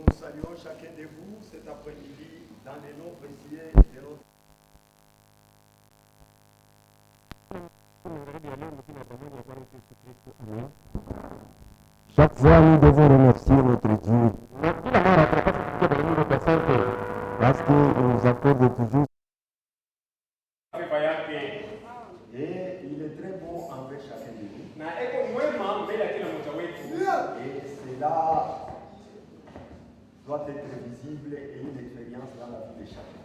Nous saluons chacun de vous cet après-midi dans les noms précieux de notre Chaque fois, nous devons remercier notre Dieu parce qu'il nous accorde toujours. et il est très bon envers chacun de nous. Et cela doit être visible et une expérience dans la vie de chacun.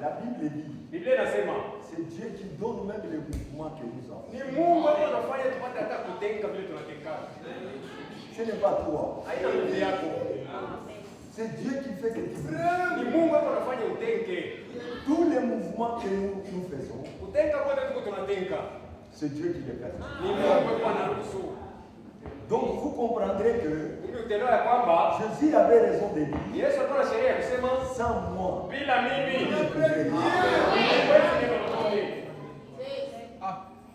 La Bible dit, c'est Dieu qui donne même les mouvements que nous avons. Ce n'est pas toi. C'est Dieu qui fait que tu bouges. Tous les mouvements que nous faisons, c'est Dieu qui les fait. Donc vous comprendrez que Jésus avait raison de dire, sans moi,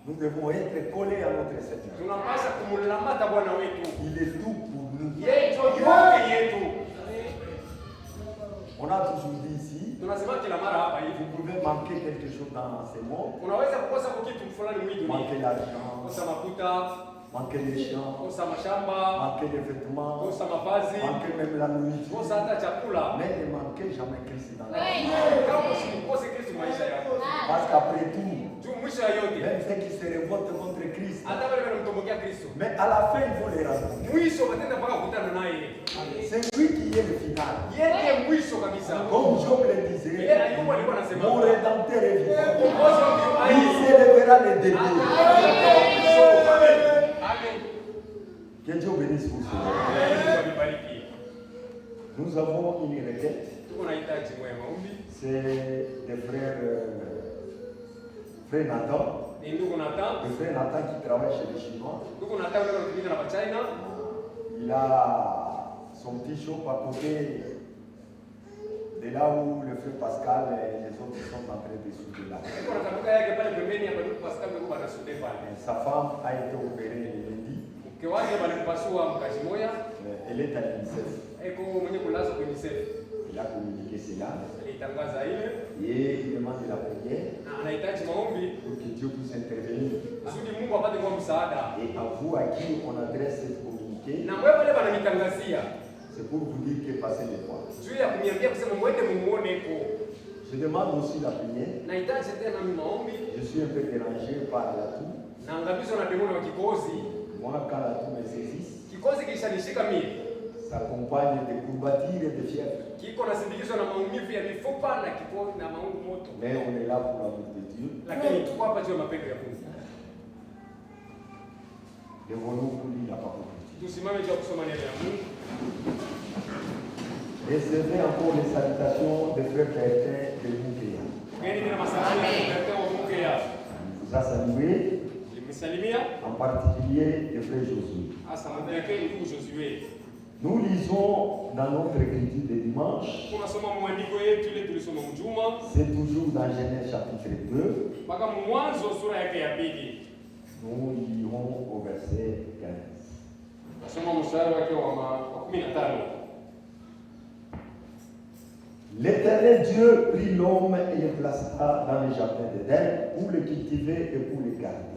nous devons être collés à notre Seigneur. Il est tout pour nous. On a toujours dit ici, vous pouvez manquer quelque chose dans ce monde, manquer l'argent, manquer les champs, manquer les vêtements, manquer même la nourriture, mais ne manquez jamais Christ dans la vie. Parce qu'après tout, même ceux qui se révoltent contre Christ, mais à la fin ils vont les rencontrer. C'est lui qui est le final. Comme Job le disait, mon Rédempteur est vivant. Il s'élèvera les derniers. Que Dieu bénisse vous. Nous avons une requête. C'est des frères Nathan. Le frère Nathan qui travaille chez les Chinois. Il a son petit shop à côté de là où le frère Pascal et les autres sont en train de souder là. Sa femme a été opérée lundi. Elle est à l'UNICEF. Il a communiqué cela. Et il demande la prière pour que Dieu puisse intervenir. Et à vous à qui on adresse cette communiqué, c'est pour vous dire que passez les fois. Je demande aussi la prière. Je suis un peu dérangé par la toux. Moi, quand la toux me saisit, ça accompagne des courbatures et des fièvres. Mais on est là pour l'amour de Dieu. Devons-nous pour lire la parole de Dieu. Recevez encore les salutations des frères chrétiens de Moukéa. Il vous a salué, en particulier le frère Josué. Nous lisons dans notre écriture de dimanche, c'est toujours dans Genèse chapitre 2. Nous lirons au verset 15. L'Éternel Dieu prit l'homme et le plaça dans le jardin d'Éden pour le cultiver et pour le garder.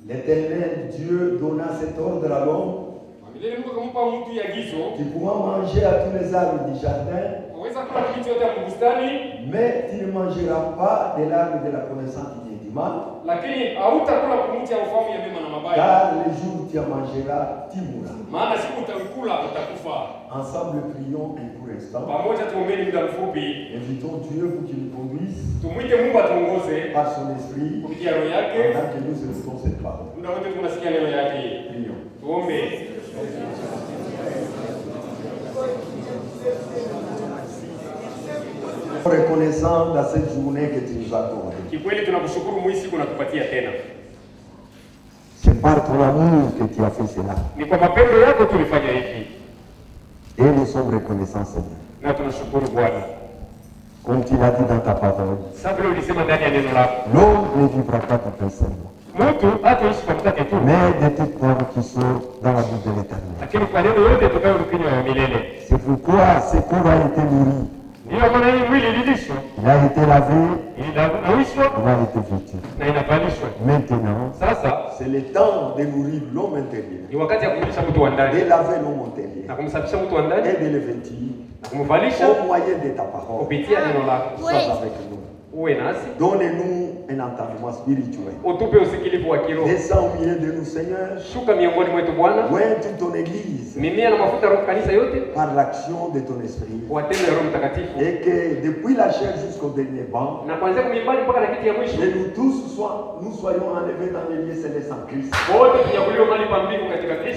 L'Éternel Dieu donna cet ordre à l'homme: tu pourras manger à tous les arbres du jardin, mais tu ne mangeras pas de l'arbre de la connaissance du bien et du mal, car le jour où tu en mangeras, tu mourras. Ensemble, prions un court instant. Invitons Dieu pour qu'il nous conduise par son esprit pendant que nous écoutons cette parole. Prions. Reconnaissant dans cette journée que tu nous accordes. C'est par ton amour que tu as fait cela. Et nous sommes reconnaissants, Seigneur. Comme tu l'as dit dans ta parole, l'homme ne vivra pas du pain seulement, mais de toutes paroles qui sont dans la bouche de l'Éternel. C'est pourquoi ce corps a été nourri. Il a été lavé, il a été vêtu. Maintenant, c'est le temps de nourrir l'homme intérieur, de laver l'homme intérieur et de le vêtir au moyen de ta parole. Sois avec nous. Donnez-nous un entendement spirituel. Descends au milieu de nous, Seigneur. Oint ton Église par l'action de ton esprit. Et que depuis la chair jusqu'au dernier banc, que nous tous soyons enlevés dans les lieux célestes en Christ.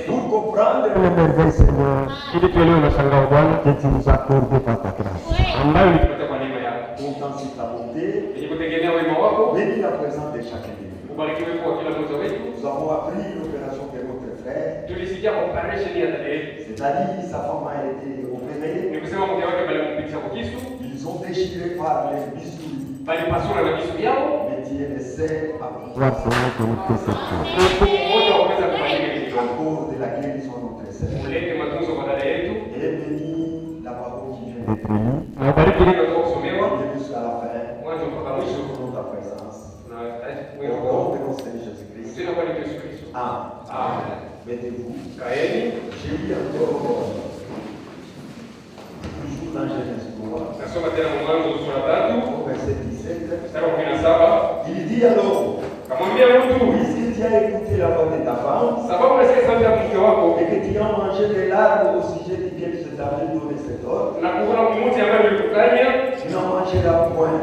Pour comprendre le merveille, Seigneur, que tu nous accordes par ta grâce. Comptant sur ta bonté, bénis la présence de chacun de nous. Nous avons appris l'opération de notre frère, c'est-à-dire sa femme a été opérée, ils ont déchiré par les bisous, mais tu es le seul à pouvoir encore de la guérison de notre Seigneur. Et bénis la parole qui vient d'être lue. Jusqu'à la fin, nous ta présence. Au nom de notre Seigneur Jésus-Christ. Amen. Mettez-vous. J'ai lu encore, toujours dans Genèse 3, verset 17. Il dit alors, puisque tu as écouté la voix de ta femme, et que tu as mangé de l'arbre au sujet duquel je t'avais donné cet ordre, tu n'en mangeras point.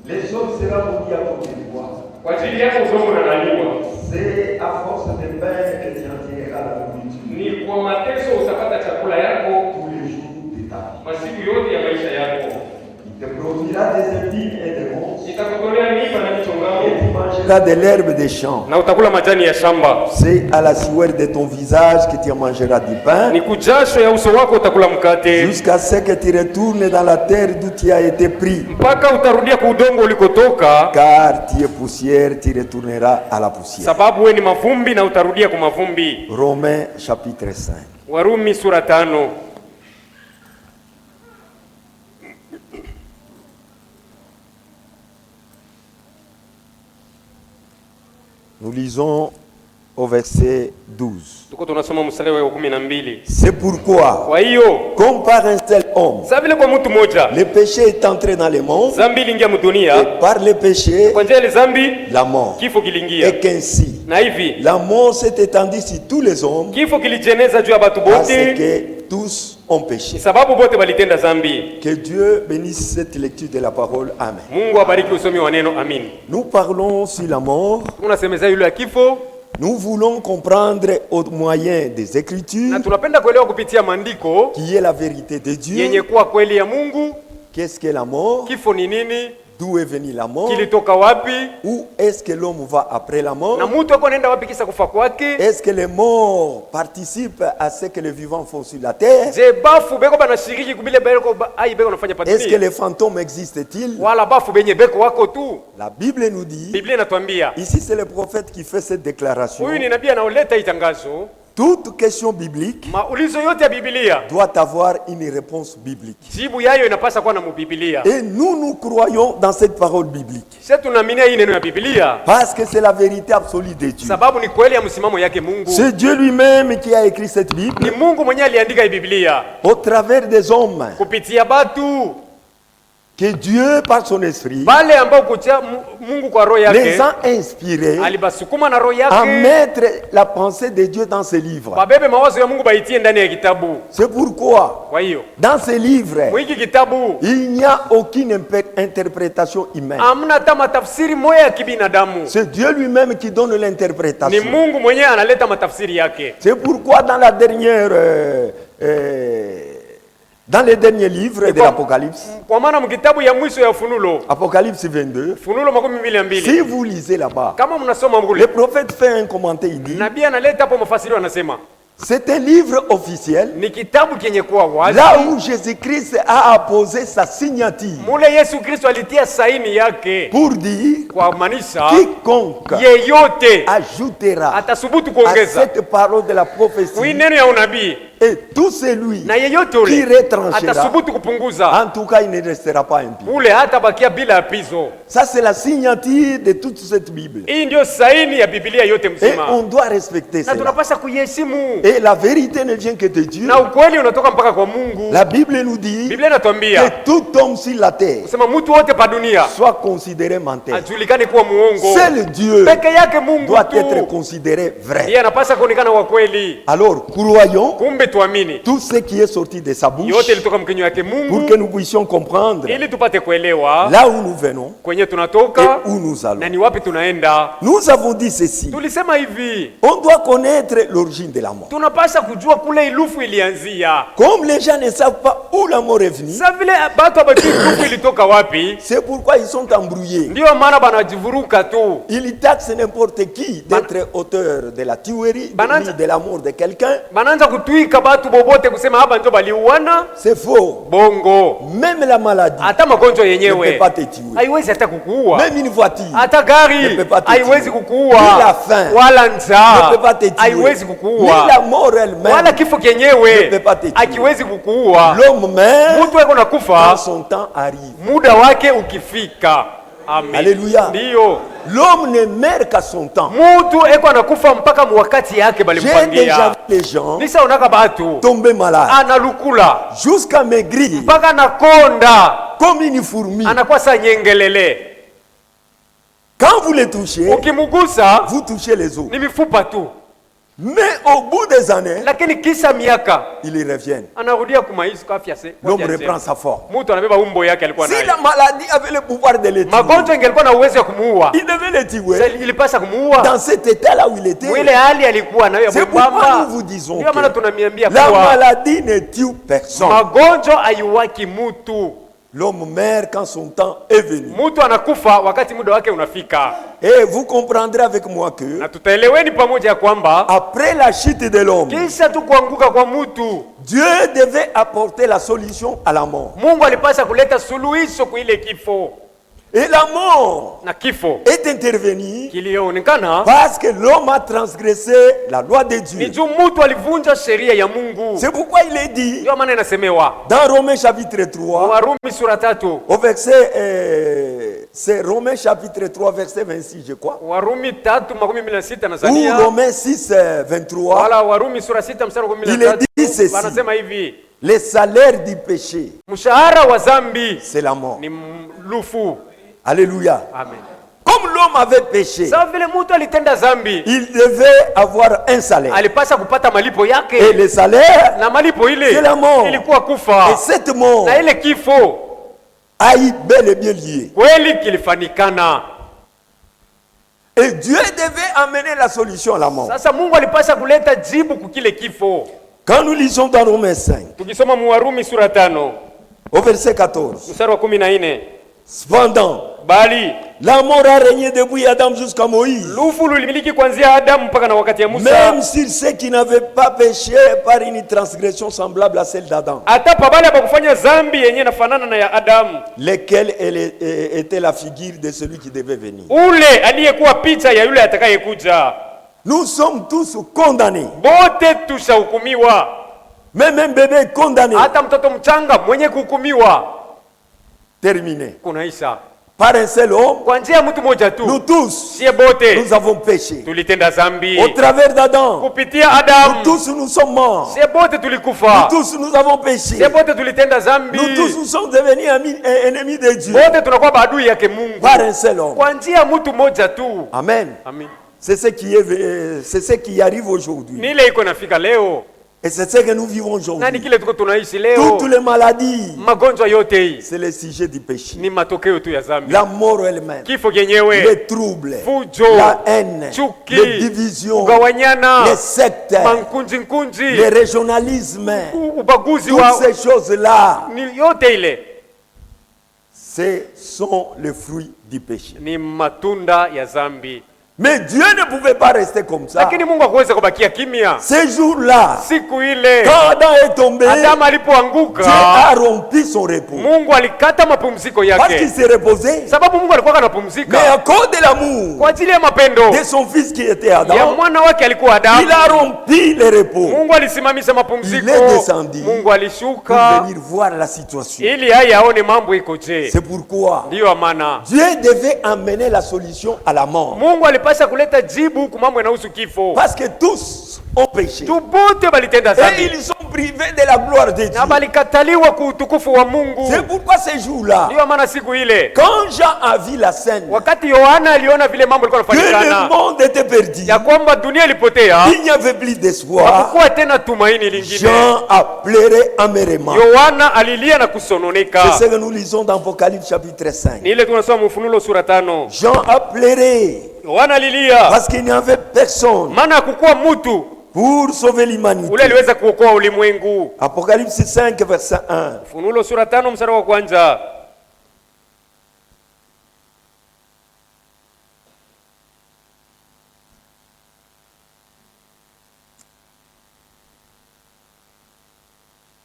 Les hommes seront maudits à cause de toi. C'est à force de pain que tu en tireras la nourriture. Tous les jours de ta vie. Il te produira des épines et des ronces. Et tu mangeras de l'herbe des champs. C'est à la sueur de ton visage que tu mangeras du pain. Jusqu'à ce que tu retournes dans la terre d'où tu as été pris. Car tu es poussière, tu retourneras à la poussière. Romains chapitre 5. Nous lisons au verset 12. C'est pourquoi, comme par un seul homme, le péché est entré dans le monde, et par le péché, la mort. Et qu'ainsi, la mort s'est étendue sur tous les hommes, parce que tous ont péché. Que Dieu bénisse cette lecture de la parole. Amen. Nous parlons sur la mort. Nous voulons comprendre au moyen des Écritures qui est la vérité de Dieu. Qu'est-ce que la mort? D'où est venue la mort? Où est-ce que l'homme va après la mort? Est-ce que les morts participent à ce que les vivants font sur la terre? Est-ce que les fantômes existent-ils? La Bible nous dit, ici c'est le prophète qui fait cette déclaration. Toute question biblique doit avoir une réponse biblique. Et nous croyons dans cette parole biblique. Parce que c'est la vérité absolue de Dieu. C'est Dieu lui-même qui a écrit cette Bible au travers des hommes. Que Dieu, par son esprit, les a inspirés à mettre la pensée de Dieu dans ces livres. C'est pourquoi, dans ces livres, il n'y a aucune interprétation humaine. C'est Dieu lui-même qui donne l'interprétation. C'est pourquoi dans la dernière... dans les derniers livres de l'Apocalypse, Apocalypse 22, si vous lisez là-bas, le prophète fait un commentaire, il dit, C'est un livre officiel. Ni kitabu kenye kuwa wazi. Là où Jésus-Christ a apposé sa signature. Mule Yesu Kristo alitia saini yake. Pour dire kwa maanisha quiconque yeyote ajoutera atasubutu à kuongeza cette parole de la prophétie. Oui, neno ya unabii. Et tout celui na yeyote qui ule retranchera, atasubutu kupunguza, en tout cas il ne restera pas impie. ule hatabakia bila apizo. Ça c'est la signature de toute cette Bible. Hii ndio saini ya Biblia yote Et mzima. on doit respecter Na cela. tunapaswa kuiheshimu. Et la vérité ne vient que de Dieu. Na ukweli unatoka mpaka kwa Mungu. La Bible nous dit Biblia inatuambia que tout homme sur la terre kusema mtu wote pa dunia soit considéré menteur. ajulikane kuwa muongo. Seul Dieu Peke yake Mungu doit tu être considéré vrai. ndiye anapaswa kuonekana wa kweli. Alors croyons Kumbe tuamini tout ce qui est sorti de sa bouche yote ilitoka mkinywa yake pour Mungu que nous puissions comprendre ili tupate kuelewa là où nous venons kwenye et tunatoka où nous allons. na ni wapi tunaenda. Nous avons dit ceci. Tulisema hivi, On doit connaître l'origine de la mort. tunapaswa kujua kule ilufu ilianzia. Comme les gens ne savent pas où la mort est venue, Sasa vile batu habajui ilufu ilitoka wapi, c'est pourquoi ils sont embrouillés. ndio maana banajivuruka tu. Ils taxent n'importe qui d'être auteur de la tuerie, de la mort de quelqu'un. Banaanza kutwika batu bobote kusema hapa ndio baliuana. C'est faux. Bongo. Même la maladie Hata magonjwa ne peut yenyewe pas te tuer. haiwezi hata kukuua. Même une voiture Hata ne gari peut pas te haiwezi tuer. kukuua. Ni la faim Wala ne njaa peut pas te tuer. haiwezi Ni kukuua. la mort elle-même Wala kifo ne kenyewe peut pas te tuer. akiwezi kukuua. L'homme meurt Mtu eko quand nakufa son temps arrive. muda wake ukifika. Amen. Alléluia. Ndio. L'homme ne meurt qu'à son temps. Mtu eko anakufa mpaka wakati yake J'ai déjà balimpangia. vu les gens Nisa unaka batu tomber malades analukula jusqu'à maigrir mpaka anakonda comme une fourmi. anakuwa sa nyengelele. Quand vous les touchez, Ukimugusa vous touchez les os. ni mifupa tu, Mais au bout des années, lakini kisa miaka ils reviennent. anarudia kumaisha kwa afya se. L'homme reprend sa forme. Mtu anabeba umbo yake alikuwa Si nayo. la maladie avait le pouvoir de le tuer, Magonjwa ingelikuwa na uwezo wa kumuua, il devait le tuer sasa ilipasa kumuua dans cet état-là où il était. mwile hali alikuwa nayo ya C'est pourquoi mwembamba. nous vous disons Ndio maana que tunamiambia la kuwa maladie ne tue personne. magonjwa haiwaki mtu. L'homme meurt quand son temps est venu. Mtu anakufa wakati muda wake unafika, Et vous comprendrez avec moi que na tutaeleweni pamoja ya kwamba après la chute de l'homme, kisha tu kuanguka kwa mtu, Dieu devait apporter la solution à la mort. Mungu alipasa kuleta suluhisho kwa ile kifo, Et la mort na kifo est intervenue kilionekana parce que l'homme a transgressé la loi de ni Dieu. juu mtu alivunja sheria ya Mungu. C'est pourquoi il est dit Ndio maana inasemewa dans Romains chapitre 3, Warumi sura 3, au verset, c'est Romains chapitre 3, verset 26, je crois. Warumi 3:26 Ou Tanzania, Romains 6, 23, wala Warumi sura 6 mstari wa il est dit 13 ceci. wanasema hivi, Le salaire du péché, mshahara wa dhambi c'est la mort. ni lufu. Alléluia. Amen. Comme l'homme avait péché, Sawa vile mtu alitenda dhambi, il devait avoir un salaire. alipasa kupata malipo Et yake, le salaire, na malipo ile c'est la mort. ilikuwa Et kufa, cette mort na ile kifo a eu bel et bien lié. kweli kilifanikana. Et Dieu devait amener la solution à la mort. Sasa Mungu alipasa kuleta jibu kukile kifo. Quand nous lisons dans Romains 5, Tukisoma mu Warumi sura 5 au verset 14, mstari wa 14, cependant, bali la mort a régné depuis Adam jusqu'à Moïse. lufu lulimiliki kuanzia Adamu mpaka na wakati ya Musa, Même sur ceux qui n'avaient pas péché par une transgression semblable à celle d'Adam, hata pabali hapakufanya dhambi yenye nafanana na ya Adamu, lesquels étaient la figure de celui qui devait venir. ule aliyekuwa picha ya yule atakayekuja. Nous sommes tous condamnés. Bote tushahukumiwa, Même un bébé est condamné. hata mtoto mchanga mwenye kuhukumiwa. Terminé. Kunaisha Par un seul homme, kwa njia ya mtu mmoja tu, nous tous, sie bote nous avons péché. tulitenda dhambi. Au travers d'Adam, Kupitia nous Adamu tous nous sommes morts. sie bote Nous tulikufa, tous nous avons péché. sie bote tulitenda dhambi, Nous tous nous sommes devenus ennemis de Dieu. bote tunakuwa maadui yake Mungu Par un seul homme. kwa njia ya mtu mmoja tu. Amen. Amen. C'est ce qui arrive aujourd'hui. Ni ile iko nafika leo, Et c'est ce que nous vivons na ni aujourd'hui. kile tuko tunaishi leo. Toutes les maladies, Magonjwa yote hii c'est le sujet du péché. ni matokeo tu ya dhambi. La mort elle-même, Kifo kenyewe, les troubles, fujo, la haine, chuki, les divisions, kugawanyana, les sectes, mankunji nkunji, le régionalisme, ubaguzi toutes wa ces choses-là, ni yote ile ce sont les fruits du péché. ni matunda ya dhambi. Mais Dieu ne pouvait pas rester comme ça. Lakini Mungu hakuweza kubakia kimya. Ces jours-là, Siku ile quand Adam est tombé, Adamu alipoanguka, Dieu a rompu son repos. Mungu alikata mapumziko Parce qu'il yake. s'est reposé. Sababu Mungu alikuwa Mais anapumzika à cause de l'amour kwa ajili ya mapendo de son fils qui était ya Adam, mwana wake alikuwa Adamu. il a rompu le repos Mungu alisimamisha mapumziko. Il est descendu Mungu pour alishuka venir voir la situation. ili haya aone mambo ikoje. C'est pourquoi Ndiyo maana Dieu devait amener la solution à la mort. Mungu alipasha kuleta jibu kwa mambo yanahusu kifo. Parce que tous ont péché. Tubote balitenda Et dhambi ils sont privés de la gloire de Dieu. na balikataliwa kwa utukufu wa Mungu. C'est pourquoi ces jours-là, Ndiyo maana siku ile quand Jean a vu la scène, wakati Yohana aliona vile mambo yalikuwa que le yanafanyikana, monde était perdu, ya kwamba dunia ilipotea, il n'y avait plus d'espoir, hakukuwa tena tumaini lingine. Jean a pleuré amèrement. Yohana alilia na kusononeka. C'est ce que nous lisons dans Apocalypse chapitre 5. Ni ile tunasoma Ufunuo sura 5. Jean a pleuré Yohana alilia parce qu'il n'y avait personne maana hakukuwa mtu pour sauver ule l'humanité. aliweza kuokoa ulimwengu. Apocalypse 5, verset 1. Ufunuo sura 5 mstari wa kwanza.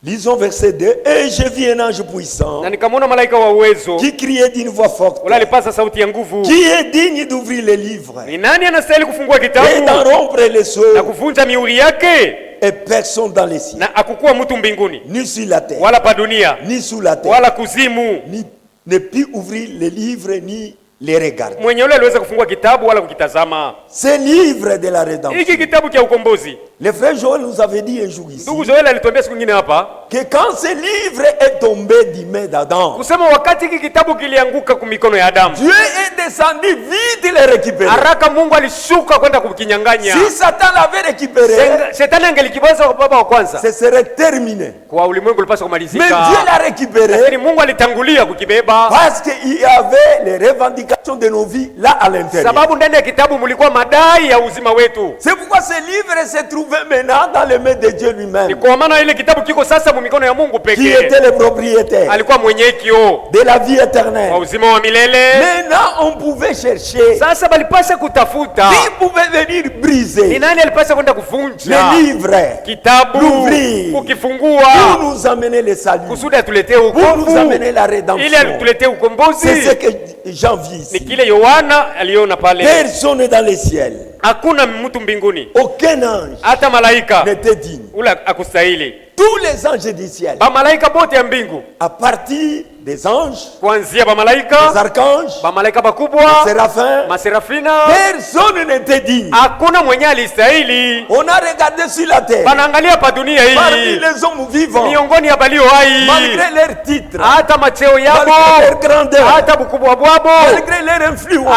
Lisons verset 2. Et je vis un ange puissant Na nikamwona malaika wa uwezo qui criait d'une voix forte, ule alipasa sauti ya nguvu. qui est digne d'ouvrir les livres Ni nani anastahili kufungua et kitabu d'en rompre les na sceaux? kuvunja mihuri yake? Et personne dans les cieux, Na akukuwa mtu mbinguni ni sur la terre, wala pa dunia ni sous la terre, wala kuzimu ni ne peut ouvrir les livres ni les regarder. mwenye ule aliweza kufungua kitabu wala kukitazama. Ce livre de la rédemption. Hiki kitabu cha ukombozi, Le frère Joël nous avait dit un jour ici ndugu Joel alituambia siku nyingine hapa que quand ce livre est tombé des mains d'Adam, kusema wakati hiki kitabu kilianguka kwa mikono ya Adamu, Dieu est descendu vite le récupérer. haraka Mungu alishuka kwenda kukinyang'anya. Si Satan l'avait récupéré, Shetani angelikibaza kwa baba wa kwanza, ce serait terminé. kwa ulimwengu ulipaswa Mais Dieu kumalizika, l'a récupéré lakini Mungu alitangulia kukibeba, parce qu'il y avait les revendications de nos vies là à l'intérieur. sababu ndani ya kitabu mlikuwa madai ya uzima wetu. C'est pourquoi ce livre se trouvait maintenant dans les mains de Dieu Ni lui-même, kwa maana ile kitabu kiko sasa mu mikono ya Mungu qui pekee. était le propriétaire Alikuwa mwenyekio de la vie wa éternelle. uzima wa milele. Maintenant, on pouvait chercher Sasa balipasha kutafuta qui pouvait venir ni briser nani alipasha kwenda kuvunja le livre kitabu, l'ouvrir, kukifungua pour nous amener le salut, kusudi atuletee pour nous wokovu, amener la ili rédemption. atuletee C'est ce ukombozi. que Jean vit Ni ici. kile Yohana aliona pale. Personne dans les ciels, Hakuna mtu mbinguni aucun ange hata malaika n'était digne. ule akustahili. Tous les anges du ciel, Bamalaika bote ya mbingu, à partir des anges, kuanzia des bamalaika, archanges, bamalaika des bakubwa, séraphins, maserafina, personne n'était digne. hakuna mwenye alistahili. On a regardé sur la terre, Banaangalia pa dunia parmi hii, les hommes vivants, miongoni ya balio hai, malgré leur titre, hata macheo yabo, malgré leur grandeur, hata bukubwa bwabo, malgré leur influence,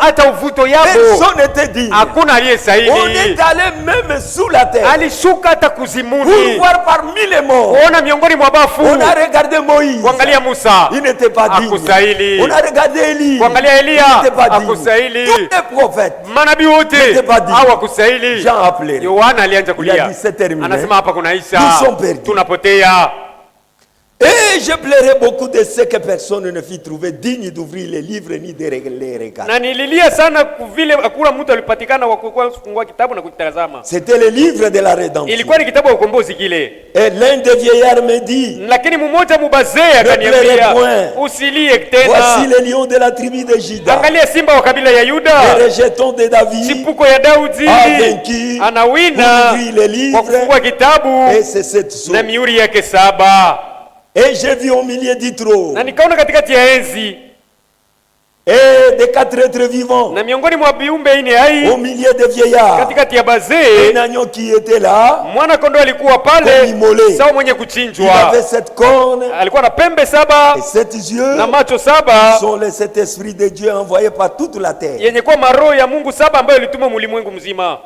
hata uvuto yabo, personne n'était digne. hakuna On aliyestahili. est allé même sous la terre Alishuka hata pour kuzimuni, voir parmi les morts. kuona miongoni mwa bafu, On a regardé Moïse, kuangalia Musa il n'était pas digne. hakustahili, On a regardé Élie, kuangalia il Eliya n'était pas digne. hakustahili, Tous les prophètes, manabii wote N'était pas digne. hawakustahili. Jean a pleuré. Yohana alianza Il a kulia, dit, c'est terminé. anasema hapa kunaisha, Nous sommes perdus. tunapotea. Et je pleurais beaucoup de ce que personne ne fit trouver digne d'ouvrir les livres ni de les regarder. Na nililia sana vile hakuna mtu alipatikana wa kufungua kitabu na kukitazama. C'était le livre de la rédemption. Ilikuwa ni kitabu ya ukombozi kile, Et l'un des vieillards me dit, lakini mmoja mubazee pleurez akaniambia, point. usilie voici tena, le lion de la tribu de Juda, angalia simba wa kabila ya le Yuda, rejeton de David, chipuko ya Daudi, a vaincu anawina pour ouvrir les kwa livres, kufungua kitabu et c'est cette na source. mihuri yake 7. Et j'ai vu au milieu du trône Na nikaona katikati ya enzi et des quatre êtres vivants, na miongoni mwa viumbe ine hai, au milieu des vieillards, katikati ya bazee, un agneau qui était là, mwana kondoo alikuwa comme pale immolé. sawa mwenye Il kuchinjwa. avait 7 cornes Alikuwa na pembe 7 et 7 yeux, na macho 7 sont les 7 esprits de Dieu envoyés par toute la terre. yenye kuwa maroho ya Mungu 7 ambayo ilitumwa mulimwengu mzima.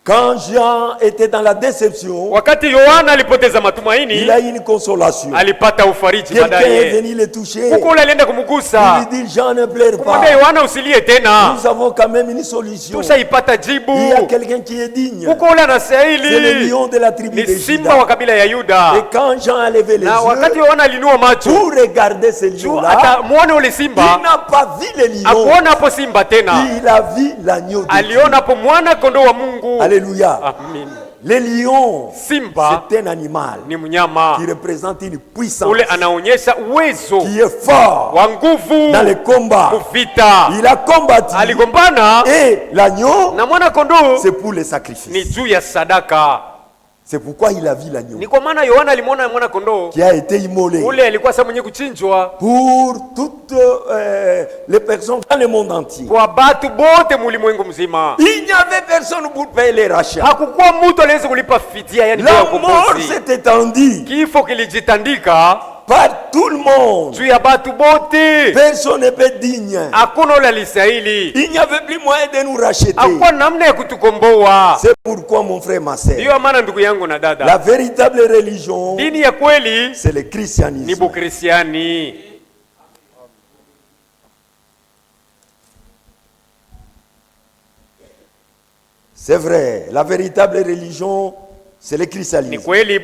Quand Jean était dans la déception, wakati Yohana alipoteza matumaini, il a eu une consolation. alipata ufariji Quelqu'un est baadaye. venu le toucher. Huko ule alienda Il kumgusa, lui dit, Jean, ne pleure pas. kumwambia Yohana usilie tena, Nous avons quand même une solution. tushaipata jibu. Il y a quelqu'un qui est digne. Huko ule C'est le anastahili, lion de la tribu ni de simba Juda. wa kabila ya Yuda. Et quand Jean a levé les Na wakati yeux Yohana alinua macho pour regarder ce juu lion-là, atamwone ule il simba, n'a pas vu le lion. akuona hapo simba tena, Il a vu l'agneau de Dieu. aliona hapo mwana kondoo wa Mungu. Alléluia. Amen. Le lion, Simba c'est un animal ni mnyama qui représente une puissance, ule anaonyesha uwezo qui est fort wa nguvu dans les combats. kuvita. Il a combattu. Aligombana Et l'agneau, na mwana kondoo c'est pour les ni sacrifices. juu ya sadaka. C'est pourquoi il a vu l'agneau Ni kwa maana Yohana alimwona mwana kondoo qui a été immolé ule alikuwa sasa mwenye kuchinjwa pour toutes les personnes dans le monde entier. kwa batu bote mulimwengu mzima. Il n'y avait personne pour payer les rachats. Hakukuwa mtu aliyeweza kulipa fidia, yani bei La ya mort ukombozi. s'est étendue Kifo kilijitandika par tout le monde. juu ya batu bote, Personne n'est pas digne. hakuna ule alistahili, Il n'y avait plus moyen de nous racheter. hakukuwa namna ya kutukomboa. C'est pourquoi mon frère, ma sœur, Ndiyo maana ndugu yangu na dada, la véritable religion, dini ya kweli c'est le ni christianisme. Bukristiani. C'est vrai, la véritable religion, c'est le Ni christianisme. kweli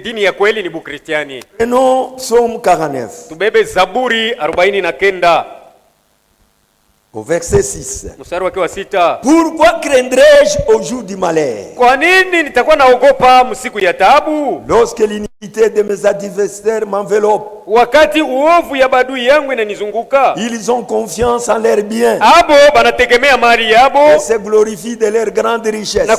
dini ya kweli ni Bukristiani. Prenons Psaume 49, Tubebe Zaburi 49 au verset 6. mstari wake wa 6. Pourquoi craindrais-je au jour du malheur, Kwa nini nitakuwa naogopa msiku ya taabu, lorsque l'iniquité de mes adversaires m'enveloppe? wakati uovu ya badui yangu inanizunguka? Ils ont confiance en leurs biens Abo banategemea mali yabo et se glorifient de leur grande richesse. na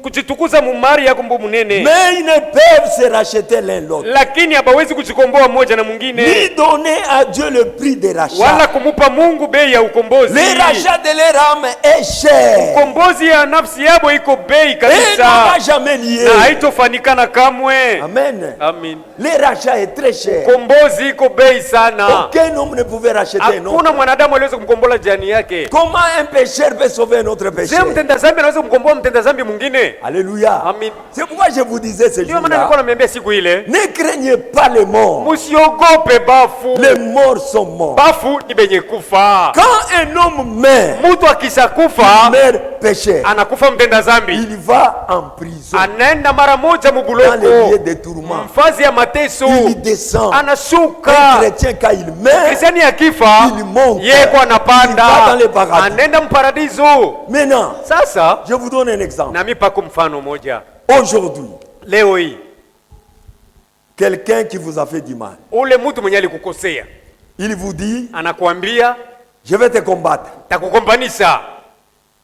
kujitukuza mu mali yako mbo munene, Mais ils ne peuvent se racheter l'un l'autre, lakini hawawezi kujikomboa mmoja na mwingine, ni donner à Dieu le prix des rachats. wala kumupa Mungu bei ya ukombozi. Le rachat de leur âme est cher Ukombozi ya nafsi yabo iko bei et kabisa n'aura jamais lié. na haitofanikana kamwe. Amen. Amin. Le rachat est très cher. Ukombozi iko bei sana. Aucun homme ne pouvait racheter un autre. Hakuna mwanadamu aliweza kumkombola jani yake. Comment un pécheur peut sauver un autre Je pécheur? mtenda zambi anaweza kumkomboa mtenda zambi mwingine? Alléluia. Amin. C'est pourquoi je vous disais ce Ndio maana nilikuwa jour-là, namwambia siku ile, ne craignez pas les morts. musiogope bafu. Les morts sont morts. Bafu ni benye kufa. Quand un homme meurt, Mtu akishakufa meurt pécheur, anakufa mtenda zambi, il va en prison, anaenda mara moja dans les lieux mubuloko, de tourment. mfazi ya mateso, Il descend. Un anashuka. chrétien, quand il meurt, Kristiani akifa il monte. yeye kwa Il va anapanda, dans le paradis. anaenda mparadiso. Maintenant, Sasa je vous donne un exemple. nami pako mfano moja. Aujourd'hui, Leo hii quelqu'un qui vous a fait du mal, ule mtu mwenye alikukosea il vous dit, anakuambia je vais te combattre. takukombanisha,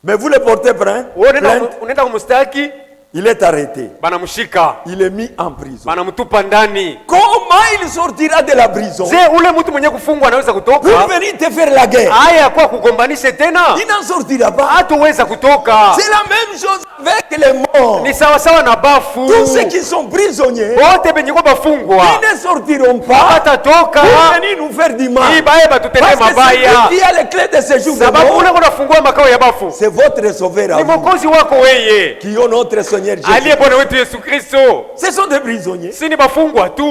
Mais vous le portez plainte, unaenda kumstaki, il est arrêté. banamshika, Il est mis en prison. banamtupa ndani. Comment il sortira de la prison Je, ule mtu mwenye kufungwa anaweza pour kutoka? venir te faire la guerre? Haya kwa kukombanishe tena, Il n'en sortira pas. hataweza kutoka. C'est la même chose avec les morts. Ni sawa sawa na bafu, Tous ceux qui sont prisonniers, wote benye kwa bafungwa ils ne sortiront pas hatatoka pour venir nous faire du mal. hii baye batutendee Parce que c'est mabaya, lui qui a les clés de séjour de sababu mort. ule kunafungua makao ya bafu C'est votre sauveur à ni vous, mwokozi wako weye qui ont notre Seigneur Jésus. aliye Bwana wetu Yesu Kristo. Ce sont des prisonniers. Si ni bafungwa tu,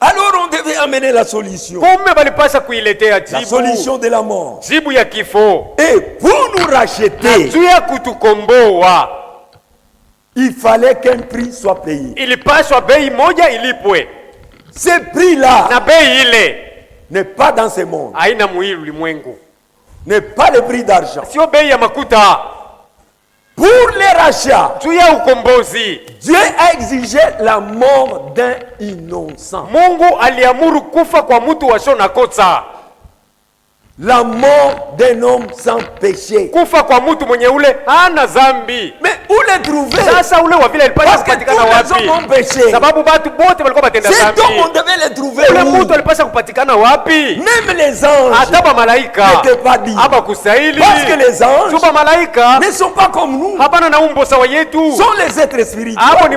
Alors on devait amener la solution. kumbe balipasha kuiletea La solution de la mort. jibu ya kifo. Et pour nous racheter, Juu ya kutukomboa il fallait qu'un prix soit payé. ilipashwa bei moja ilipwe, Ce prix-là na bei ile n'est pas dans ce monde. haina muhili ulimwengu, N'est pas le prix d'argent. sio bei ya makuta. Pour les rachats, Juu ya ukombozi, Dieu a exigé la mort d'un innocent. Mungu aliamuru kufa kwa mtu wasio na kosa, La mort d'un homme sans péché. kufa kwa mtu mwenye ule hana zambi. Mais où le trouver? Sasa ule wa vile alipasha Parce que kupatikana tous les wapi? hommes ont péché. Sababu batu bote walikuwa batenda Cet zambi. homme, on devait le trouver Ule où? mtu alipasha kupatikana wapi? Même les anges Hata ba malaika n'étaient pas dignes. haba kustahili. Parce que les anges Tuba malaika ne sont pas comme nous. hapana na umbo sawa yetu. Sont les êtres Hapo spirituels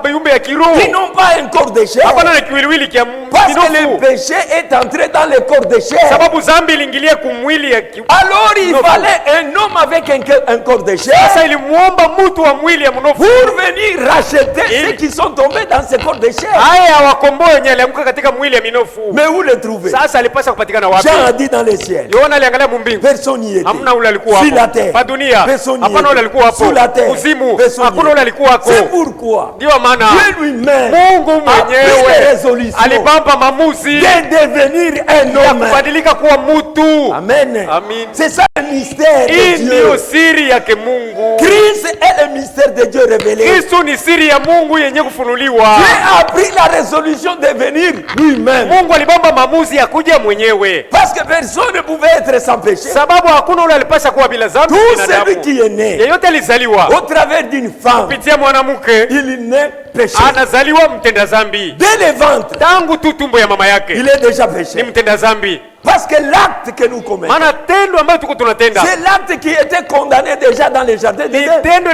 ni viumbe ya kiroho. qui n'ont pas un corps de chair. Hapana na kiwiliwili kia Parce que le minofu. péché est entré dans le corps de chair. Sababu zambi iliingilia kuingilia kumwili ya Alors il fallait un homme avec un corps de chair. Sasa ilimuomba mtu wa mwili ya mnofu pour venir racheter ceux qui sont tombés dans ce corps de chair. Haya wakomboe wenye alianguka katika mwili ya minofu. Mais où le trouver? Sasa alipaswa kupatikana wapi? Jean a dit dans les ciels. Yohana aliangalia mbingu. Personne n'y était. Hamna ule alikuwa hapo. Sur la terre. Pa dunia. Hapana ule alikuwa hapo. Sur la terre. Kuzimu. Personne. Hakuna ule alikuwa hapo. C'est pourquoi ndio maana Dieu lui-même Mungu mwenyewe alibamba maamuzi de devenir un homme. Kubadilika kuwa mtu. Amen. Amen. C'est ça le mystère de Dieu. Ndio siri yake Mungu. Christ est le mystère de Dieu révélé. Kristo ni siri ya Mungu yenye kufunuliwa. Dieu a pris la résolution de venir lui-même. Mungu alibamba maamuzi ya kuja mwenyewe. Parce que personne ne pouvait être sans péché. Sababu hakuna ule alipasha kuwa bila dhambi. Tout celui qui est né yeyote alizaliwa au travers d'une femme, kupitia mwanamke, il naît péché. Anazaliwa mtenda dhambi. Dès le ventre, tangu tu tumbo ya mama yake, il est déjà péché. Ni mtenda dhambi. Parce que l'acte que nous commettons, c'est l'acte qui était condamné déjà dans les jardins d'Éden. Maintenant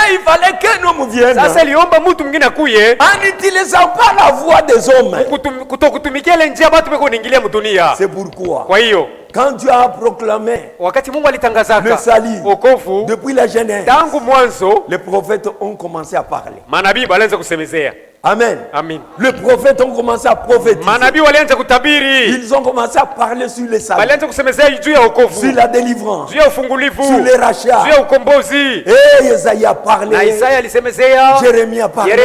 il fallait qu'un homme vienne en n'utilisant pas la voix des hommes. C'est pourquoi quand Dieu a proclamé le salut depuis la Genèse, les prophètes ont commencé à parler. Amen. Amen. Les prophètes ont commencé à prophétiser. Ils ont commencé à parler sur les salut, sur la délivrance, sur les rachats. Et Isaïe a parlé, Jérémie a parlé,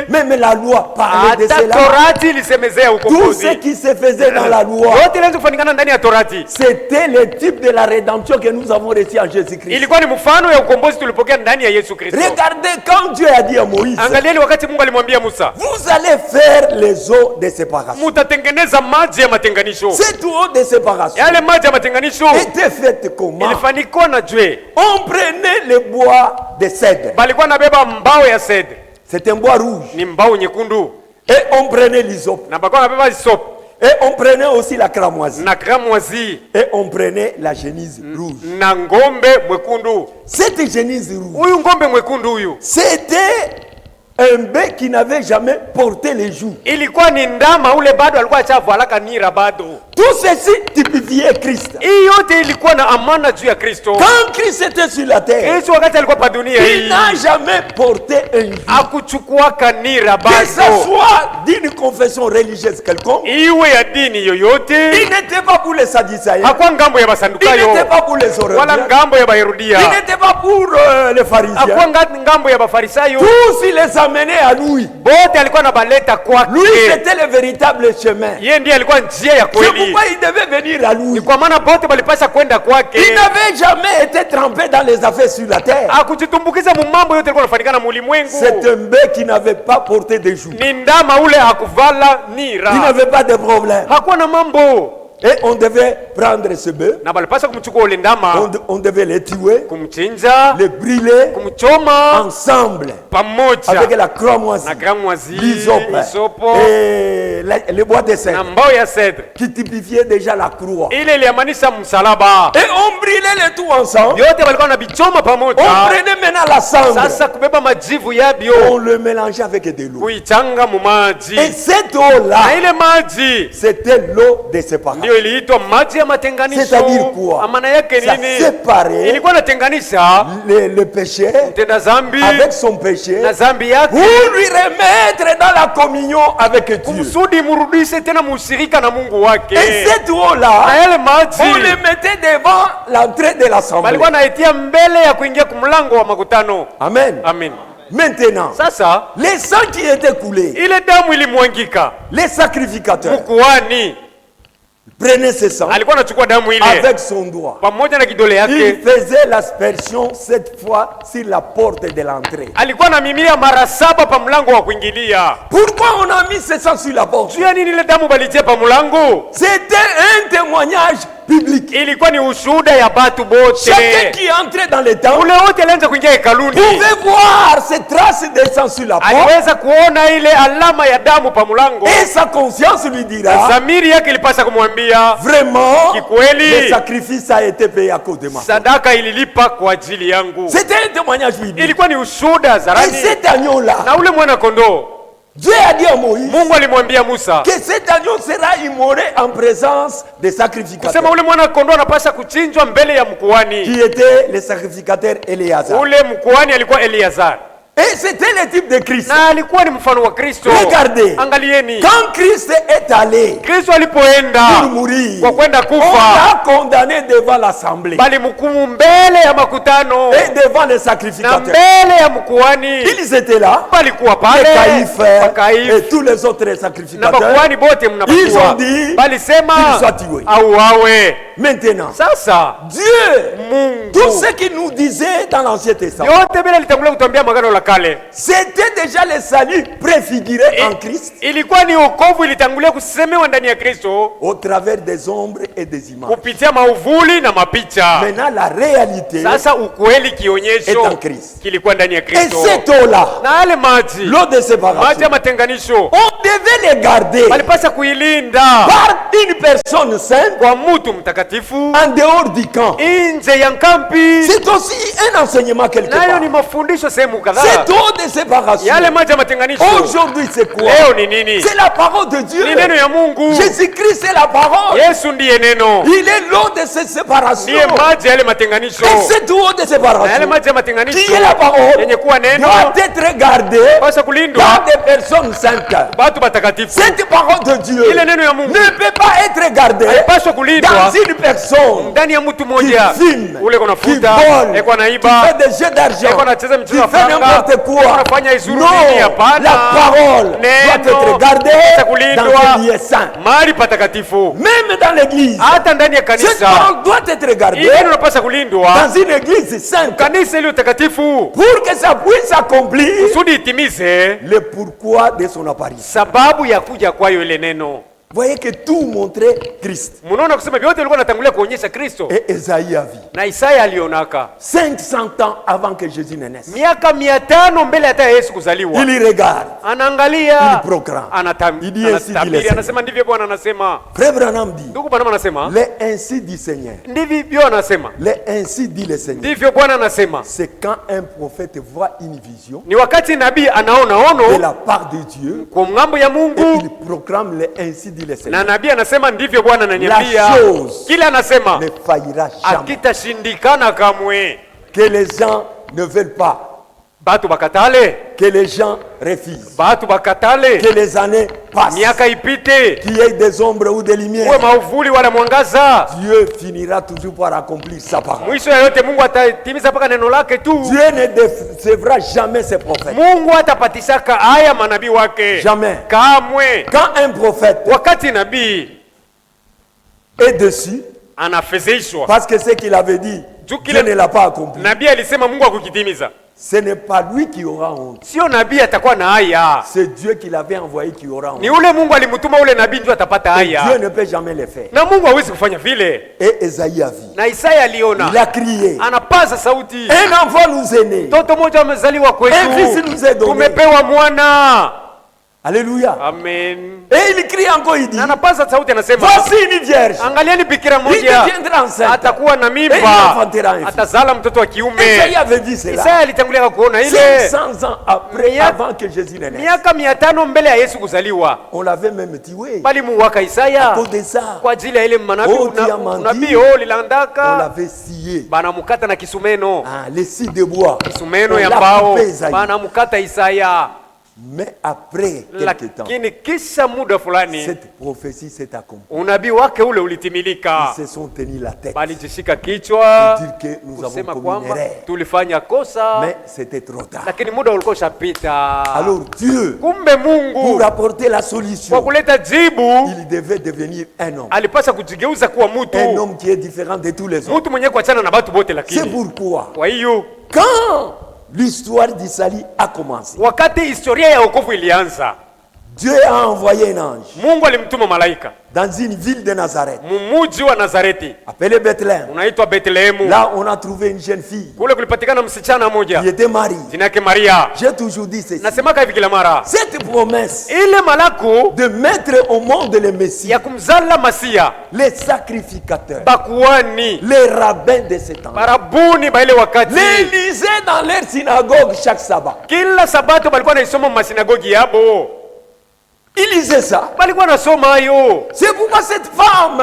même la loi parlait de cela. Tout ce qui se faisait dans la loi, c'était le type de la rédemption que nous avons reçu en Jésus-Christ. Regardez quand Dieu a dit à Moïse, vous allez faire les eaux de séparation. Cette eau de séparation était faite comment? On prenait le bois de cèdre. C'est un bois rouge. Et on prenait l'hysope. Et on prenait aussi la cramoisie. Et on prenait la génisse rouge. Cette génisse rouge, c'était un bœuf qui n'avait jamais porté les joues. Tout ceci typifiait Christ. Quand Christ était sur la terre, il n'a jamais porté un joug. Que ce soit d'une confession religieuse quelconque, il n'était pas pour les Sadducéens, il n'était pas pour les Hérodiens, il n'était pas pour les pharisiens. Tous ils les amenaient à lui. Lui c'était le véritable chemin. C'est pourquoi il devait venir à lui. Il n'avait jamais été trempé dans les affaires sur la terre. C'est un bœuf qui n'avait pas porté de joues. Il n'avait pas de problème. Et on devait prendre ce bœuf, on devait le tuer, le brûler ensemble avec la cramoisie, l'hysope et le bois de cèdre qui typifiait déjà la croix. Et on brûlait le tout ensemble. On prenait maintenant la cendre, on le mélangeait avec de l'eau. Et cette eau-là, c'était l'eau de séparation. C'est-à-dire quoi? Ça séparait le péché avec son péché pour lui remettre dans la communion avec Dieu. Et cette eau-là, on le mettait devant l'entrée de l'assemblée. Amen. Amen. Maintenant, les sangs qui étaient coulés, les sacrificateurs prenait ce sang avec son doigt. Il faisait l'aspersion cette fois sur la porte de l'entrée. Pourquoi on a mis ce sang sur la porte? C'était un témoignage public. Chacun qui entrait dans le temple pouvait voir ces traces de sang sur la porte. Et sa conscience lui dira, vraiment, le sacrifice a été payé à cause de moi. C'était un témoignage biblique. Et cet agneau-là, Dieu a dit à Moïse Mungu alimwambia Musa que cet agneau sera immolé en présence des sacrificateurs. kusema ule mwana kondoo anapaswa kuchinjwa mbele ya mkuhani. Qui était le sacrificateur Éléazar. Ule mkuhani alikuwa Eleazar. Et c'était le type de Christ. Na alikuwa ni mfano wa Kristo. Regardez. Angalieni. Quand Christ est allé Kristo alipoenda pour mourir, kwa kwenda on kufa, l'a condamné devant l'assemblée bali mhukumu mbele ya makutano et devant les na sacrificateurs. mbele ya mkuhani. Ils étaient là, Balikuwa les pale Caïphes et Caïphe tous les autres na sacrificateurs. makuhani bote Ils ont mnapaswa dit bali sema qu'il soit tué. auawe. Maintenant, Sasa Dieu, Mungu tout ce qu'il nous disait dans l'Ancien Testament, yote bila litangulia kutuambia magano la kale, c'était déjà le salut préfiguré en Christ ilikuwa ni wokovu, ilitangulia kusemewa ndani ya Kristo au travers des ombres et des images. kupitia mauvuli na mapicha. Maintenant, la réalité Sasa ukweli est kionyesho en Christ. kilikuwa ndani ya Et Kristo. cette eau-là, Na yale maji, l'eau de maji séparation, ya matenganisho on devait les garder walipasa kuilinda par une personne sainte kwa mtu mtakatifu en dehors du camp. nje ya kampi. C'est aussi un enseignement quelque Nayo part. ni mafundisho sehemu kadhaa. Cette eau de séparation, Yale maji ya matenganisho aujourd'hui c'est quoi? leo ni nini? C'est la parole de Dieu. Ni neno ya Mungu. Jésus-Christ est la parole. Yesu ndiye neno, Il est l'eau de cette séparation. ndiye maji ya yale matenganisho. Et cette eau de Na yale séparation, maji ya qui matenganisho est la parole, yenye kuwa neno doit être gardée pasa kulindwa par des personnes saintes. batu batakatifu. Cette parole de Dieu Ile neno ya Mungu ne peut pas être gardée haipaswa kulindwa dans une personne ndani ya mtu qui mmoja fume, ule qui kunafuta vole, eko qui naiba fait des jeux d'argent, eko nacheza qui mchezo wa fait franga n'importe quoi. eko nafanya izuru Non, nini? Hapana, la parole doit être neno gardée pasa dans kulindwa un lieu saint. mahali patakatifu. Même dans l'église, Hata ndani ya cette kanisa parole doit être gardée hii neno napasa kulindwa dans une église sainte kanisa iliyo takatifu pour que ça puisse accomplir kusudi itimize le pourquoi de son apparition. sababu ya kuja kwayo ile neno. Voyez que tout montrait Christ. Munaona kusema vyote vilikuwa natangulia kuonyesha Kristo. Et Esaïe a vu. Na Isaya alionaka 500 ans avant que Jésus ne naisse. miaka 500 mbele hata Yesu kuzaliwa. Il y regarde. Anaangalia, Il proclame. anatabiri, Il dit ainsi dit le Seigneur. anasema ndivyo Bwana anasema. Frère Branham dit, Ndugu Branham anasema les ainsi dit Seigneur. ndivyo anasema. Les ainsi dit le Seigneur. Ndivyo Bwana anasema. C'est quand un prophète voit une vision Ni wakati nabii anaona de ono la part de Dieu kwa ngambo ya et Mungu il proclame les ainsi dit le na Seigneur. nabii anasema ndivyo Bwana ananiambia. La chose Kila anasema ne faillira jamais. akitashindikana kamwe. Que les gens ne veulent pas. Batu bakatale, Que les gens refusent. batu bakatale, Que les années passent. miaka ipite, Qu'il y ait des ombres ou des uwe lumières. mauvuli wala mwangaza, Dieu finira toujours par accomplir sa parole. mwisho ya yote Mungu atatimiza mpaka neno lake tu. Dieu ne décevra jamais ses prophètes. Mungu atapatisaka haya manabii wake Jamais. kamwe. Quand un prophète Wakati nabii est dessus, anafezeshwa, parce que ce qu'il avait dit, Dieu Dieu ne l'a pas accompli. nabii alisema Mungu akukitimiza, Ce n'est pas lui qui aura honte. sio nabii atakuwa na haya, C'est Dieu qui l'avait envoyé qui aura honte. ni ule Mungu alimtuma ule nabii ndio atapata Et Dieu haya, ne peut jamais le faire. na Mungu hawezi kufanya vile. Et Esaïe a vu. Na Isaya aliona, Il a crié. anapaza sauti, Un enfant nous est né. mtoto mmoja amezaliwa Un fils kwetu, nous est donné. tumepewa mwana. Alléluia. Amen. Et il crie encore, il dit, Na anapaza sauti anasema, voici une vierge. angalieni bikira Il mmoja deviendra enceinte. atakuwa na Et il mimba, enfantera un fils. atazala mtoto wa kiume. Esaïe avait dit cela. Isaya alitangulia kuona ile 500 ans après, Mia- avant que Jésus ne naisse. miaka 500 mbele ya Yesu kuzaliwa, On l'avait même tué. bali muwaka À Isaya cause de ça, kwa ajili ya ile manabii Oh, diamandi. unabii on lilandaka l'avait scié. banamukata na kisumeno, Ah, les scies de bois. kisumeno On ya l'a mbao coupé, Esaïe. banamukata Isaya. Mais après quelque temps, Lakini kisha muda fulani cette prophétie s'est accomplie. unabii wake ule ulitimilika, Ils se sont tenus la tête. balijishika kichwa Dire que nous avons kusema commis une kwamba erreur. tulifanya kosa, Mais c'était trop tard. lakini muda ulikuwa ushapita. Alors Dieu, Kumbe Mungu pour apporter la kwa solution, kuleta jibu il devait devenir un homme. alipasa kujigeuza kuwa Un mtu, homme qui est différent de tous les autres. mtu mwenye kuachana na batu bote. C'est Lakini pourquoi, kwa hiyo quand l'histoire d'Israël a commencé, wakati historia ya wokovu ilianza, Dieu a envoyé un ange Mungu alimtuma malaika dans une ville de Nazareth, mumuji wa Nazareti appelée Bethléem. unaitwa Betlehemu. Là, on a trouvé une jeune fille Kule kulipatikana msichana moja qui était mariée. jina yake Maria. J'ai toujours dit ceci. Nasemaka hivi kila mara, Cette promesse ile malako de mettre au monde le Messie, ya kumzala Masia, les sacrificateurs, bakuani les rabbins de ce temps, barabuni ba ile wakati, les lisaient dans leur synagogue chaque sabbat. kila sabato balikuwa naisoma masinagogi yabo. lisait ça. Balikuwa nasoma hayo. C'est pourquoi cette femme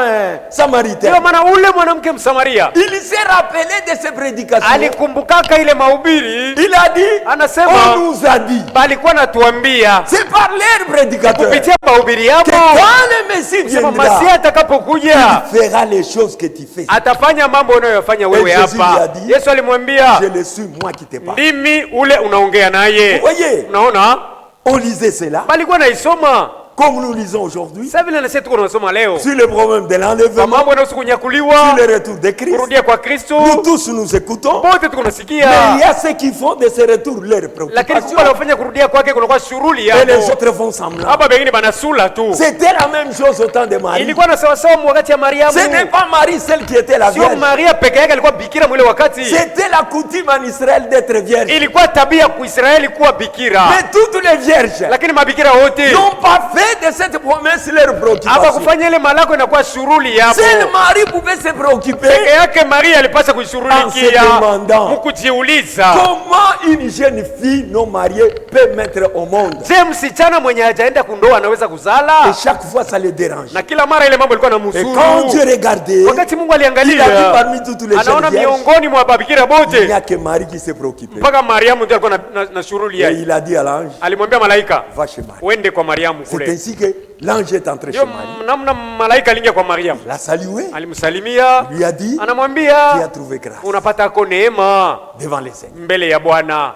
samaritaine, Ndio maana ule mwanamke Msamaria il s'est rappelé de ses prédications. alikumbukaka ile mahubiri. Il a dit, Anasema on nous a dit, balikuwa natuambia c'est par leur prédicateur, kupitia mahubiri yao que quand le Messie kusema viendra, Masia atakapokuja il fera les choses que tu fais. atafanya mambo unayofanya wewe Jésus lui a hapa. dit, Yesu alimwambia Je le suis, moi qui te parle. ndimi ule unaongea Vous naye. voyez, Unaona, on lisait cela, balikuwa naisoma comme nous lisons aujourd'hui, sasa vile na sisi tuko tunasoma leo sur le problème de kwa l'enlèvement, mambo yanayohusu kunyakuliwa, sur le retour de Christ. kurudia kwa Kristo. Nous tous nous écoutons, Wote tuko mais il nasikia, y a ceux qui font de ce retour leur lakini préoccupation. kubwa la kufanya kurudia kwake kunakuwa shughuli Et les yao. autres font semblant. Hapa bengine banasula tu. C'était la même chose au temps de Marie. Ilikuwa na sawa sawa wakati ya Mariamu. Ce n'est pas Marie celle qui était la Sio vierge. Maria peke yake alikuwa bikira mwile wakati. C'était la coutume en Israël d'être vierge. Ilikuwa tabia kwa Israeli kuwa bikira. Mais toutes les vierges Lakini mabikira wote n'ont pas fait de cette promesse leur hapa préoccupation. kufanya ile malako inakuwa shughuli yao. Seule Marie pouvait se Peke préoccuper. yake Maria alipaswa En se kuishughulikia demandant, mkujiuliza, comment une jeune fille non mariée peut mettre au monde? je, msichana mwenye hajaenda kundoa anaweza Et kuzala? chaque fois, ça les dérange. Na kila mara ile mambo ilikuwa na Et quand Dieu musuru. regardait, Wakati Mungu il a vu aliangalia, parmi toutes les anaona jeunes vierges, miongoni mwa babikira il n'y bote a que Marie qui s'est préoccupée. mpaka Mariamu ndio alikuwa na shughuli Et yake. il a dit à l'ange, Alimwambia malaika, va chez Marie. uende kwa Mariamu C'est kule. ainsi que l'ange est entré chez Ndio Marie. namna malaika aliingia kwa Mariamu, L'a salué, alimsalimia, lui a dit, tu anamwambia as trouvé grâce unapata ko neema devant les saints. mbele ya Bwana,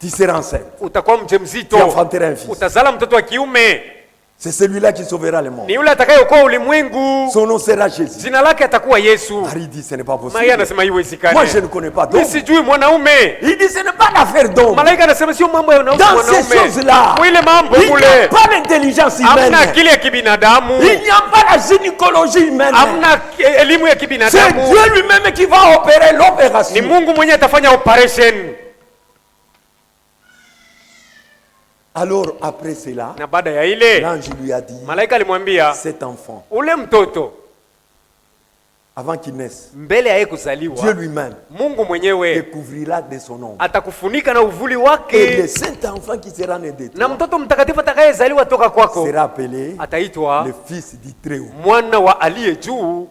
Tu seras enceinte, utakuwa tu mjamzito, enfanteras un fils. utazala mtoto wa kiume, C'est celui-là qui sauvera le monde. ni yule atakayeokoa ulimwengu, Son nom sera Jésus. jina lake atakuwa Yesu. Marie dit, ce n'est pas Maria possible. anasema Moi, je haiwezekani, ne connais pas d'homme. mimi sijui mwanaume. Il dit, ce n'est pas l'affaire d'homme. Malaika anasema sio mambo ya Dans wanaume ces wanaume, choses-là, mwile mambo il n'y a kule pas l'intelligence humaine. hamna akili ya kibinadamu, Il n'y a pas la gynécologie humaine. hamna elimu ya C'est kibinadamu. Dieu lui-même qui va opérer Ni l'opération. Mungu mwenyewe atafanya operation. Alors, après cela, Na baada ya ile l'ange lui a dit, malaika alimwambia cet enfant, ule mtoto avant qu'il naisse, mbele ya yeye Dieu kuzaliwa, lui-même Mungu mwenyewe découvrira de son ombre. atakufunika na uvuli Et wake, le saint enfant qui sera né de na toi mtoto mtakatifu atakayezaliwa toka kwako sera appelé ataitwa le fils du Très-Haut. mwana wa aliye juu.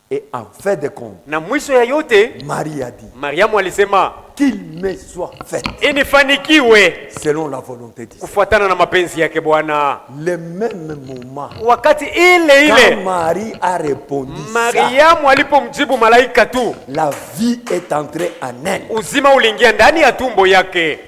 Et en fait de compte, Na mwisho ya yote Marie a dit, Mariamu alisema qu'il me soit fait inifanikiwe selon la volonté de Dieu. kufuatana na mapenzi yake Bwana. Le même moment, Wakati ile quand ile Marie a répondu ça, Mariamu alipomjibu malaika tu, la vie est entrée en elle. uzima uliingia ndani ya tumbo yake.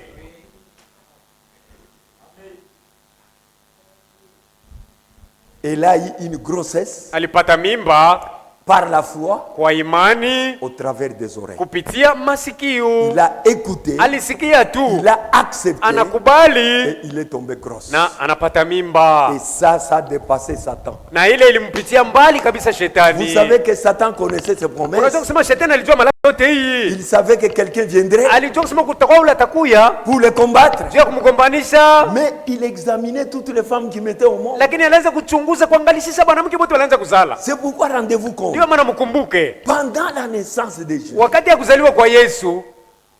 Elle a eu une grossesse Alipata mimba par la foi kwa imani au travers des oreilles. kupitia masikio. Il a écouté, Alisikia tu, il a accepté anakubali et il est tombé grosse. na anapata mimba, Et ça a dépassé Satan. na ile ilimpitia mbali kabisa Vous shetani. savez que Satan connaissait ses Unaweza promesses. kusema shetani alijua malaki yote hii, Il savait que quelqu'un viendrait alijua kusema kutakuwa ule atakuya pour le combattre. juu ya kumgombanisha, Mais il examinait toutes les femmes qui mettaient au monde. lakini alianza kuchunguza kuangalisha mwanamke wote walianza kuzala. C'est pourquoi rendez-vous compte. Ndio maana mkumbuke, Pendant la naissance de Jésus, wakati ya kuzaliwa kwa Yesu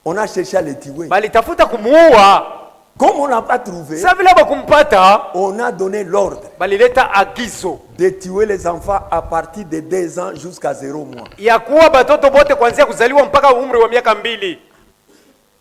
on a cherché à le tuer. balitafuta kumuua. Comme on n'a pas trouvé, Sasa vile hawakumpata, on a donné l'ordre balileta agizo de tuer les enfants à partir de 2 ans jusqu'à 0 mois. ya kuwa batoto bote kuanzia kuzaliwa mpaka umri wa miaka 2.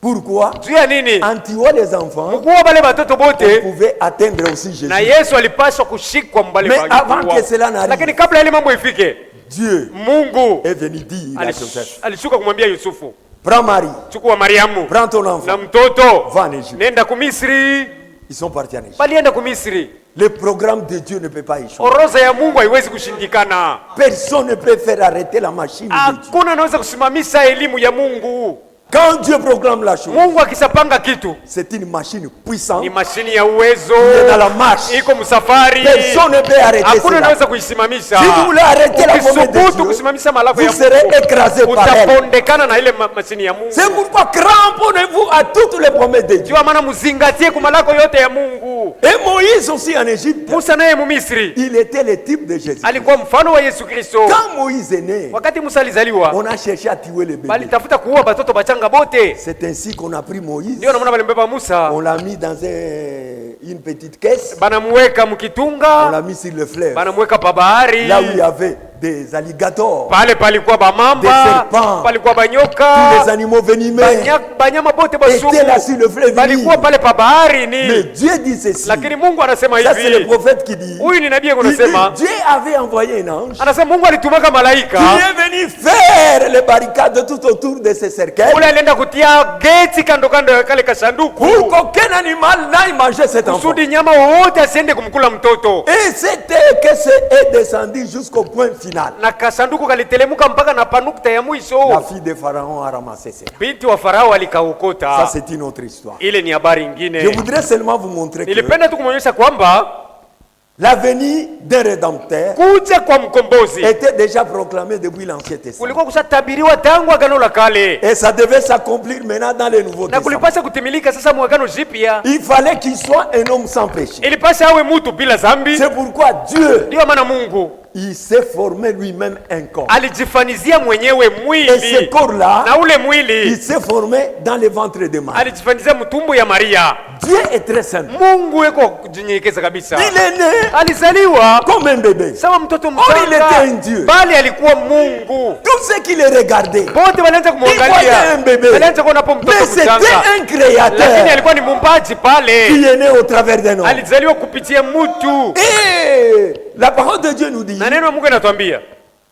Pourquoi? Juu ya nini? En tuant les enfants, Mkuwa bale batoto on bote, pouvait atteindre aussi Jésus. na Yesu alipaswa kushikwa mbali Mais avant que cela n'arrive, lakini kabla ile mambo ifike, Dieu Mungu est venu dire à Joseph, alishuka kumwambia Yusufu, prends Marie, chukua Mariamu prends ton na enfant, mtoto va en Égypte. nenda kumisri. Ils sont partis en Égypte. Balienda kumisri. Le programme de Dieu ne peut pas échouer. Orodha ya Mungu haiwezi kushindikana. Personne ne peut faire arrêter la machine de Dieu. Hakuna anaweza kusimamisha elimu ya Mungu. Quand Dieu proclame la chose, Mungu akisapanga kitu c'est une machine puissante ni mashini ya uwezo, qui est dans la marche. iko msafari, Personne ne peut arrêter hakuna cela. anaweza kuisimamisha. Si vous voulez arrêter la promesse de Ukisubutu Dieu, kusimamisha malako ya vous serez Mungu, écrasé par elle. utapondekana na ile mashini ya Mungu. C'est pourquoi cramponnez-vous à toutes les promesses de Dieu. Ndio maana mzingatie kwa malako yote ya Mungu. Et Moïse aussi en Égypte, Musa naye Mumisri il était le type de Jésus. alikuwa mfano wa Yesu Kristo. Quand Moïse est né, Wakati Musa alizaliwa, on a cherché à tuer les bébés. balitafuta kuua batoto bachanga bote. C'est ainsi qu'on a pris Moïse, Ndio naona balimbeba Musa, on l'a mis dans une petite caisse. Banamweka On mkitunga. l'a mis sur le fleuve. Banamweka pa bahari. Là où il y avait des alligators. Pale palikuwa Des bamamba. serpents. Palikuwa banyoka. Tous les animaux venimeux Banyama bote basuku. étaient là sur le fleuve. Balikuwa pale pa bahari ni. Mais Dieu dit ceci. Lakini Mungu anasema Ça c'est le hivi. prophète qui dit. Huyu ni nabii Il dit, anasema. Dieu avait envoyé un ange Anasema Mungu alitumaka malaika. qui est venu faire les barricades tout autour de ce cercueil Ule alienda kutia geti kando kando ya kale kasanduku. pour qu'aucun animal n'aille manger cet enfant. Kusudi nyama wowote asiende kumkula mtoto. Et c'était que c'est descendu jusqu'au point final. Na kasanduku kalitelemka mpaka na panukta ya mwisho. La fille de Pharaon a ramassé ça. Binti wa Farao Ça alikaokota. c'est une autre histoire. Ile ni habari Je nyingine. voudrais seulement vous montrer que Nilipenda tu kumwonyesha kwamba la venue d'un rédempteur kuja kwa mkombozi était déjà proclamée depuis l'Ancien Testament. kulikuwa kushatabiriwa tangu agano la kale Et ça devait s'accomplir maintenant dans le Nouveau na Testament. kulipasa kutimilika sasa mwagano jipya. Il fallait qu'il soit un homme sans péché. Ilipasa awe mtu bila dhambi. C'est pourquoi Dieu, Ndio maana Mungu il s'est formé lui-même un corps. alijifanizia mwenyewe Et ce mwili, corps-là, na ule il mwili s'est formé dans le ventre de Marie. alijifanizia mtumbu ya Maria. Dieu est très simple. Mungu yuko kujinyenyekeza kabisa. Il est né Alizaliwa comme un bébé. sawa mtoto il était un mchanga, Dieu. bali alikuwa Mungu. Tous ceux qui le regardaient, Wote walianza Il voyait un kumwangalia, bébé. walianza kuona hapo mtoto mais c'était mchanga, un lakini créateur alikuwa ni muumbaji pale. qui est né au travers d'un homme. Alizaliwa kupitia mtu, Et la parole de Dieu nous dit, na neno la Mungu inatuambia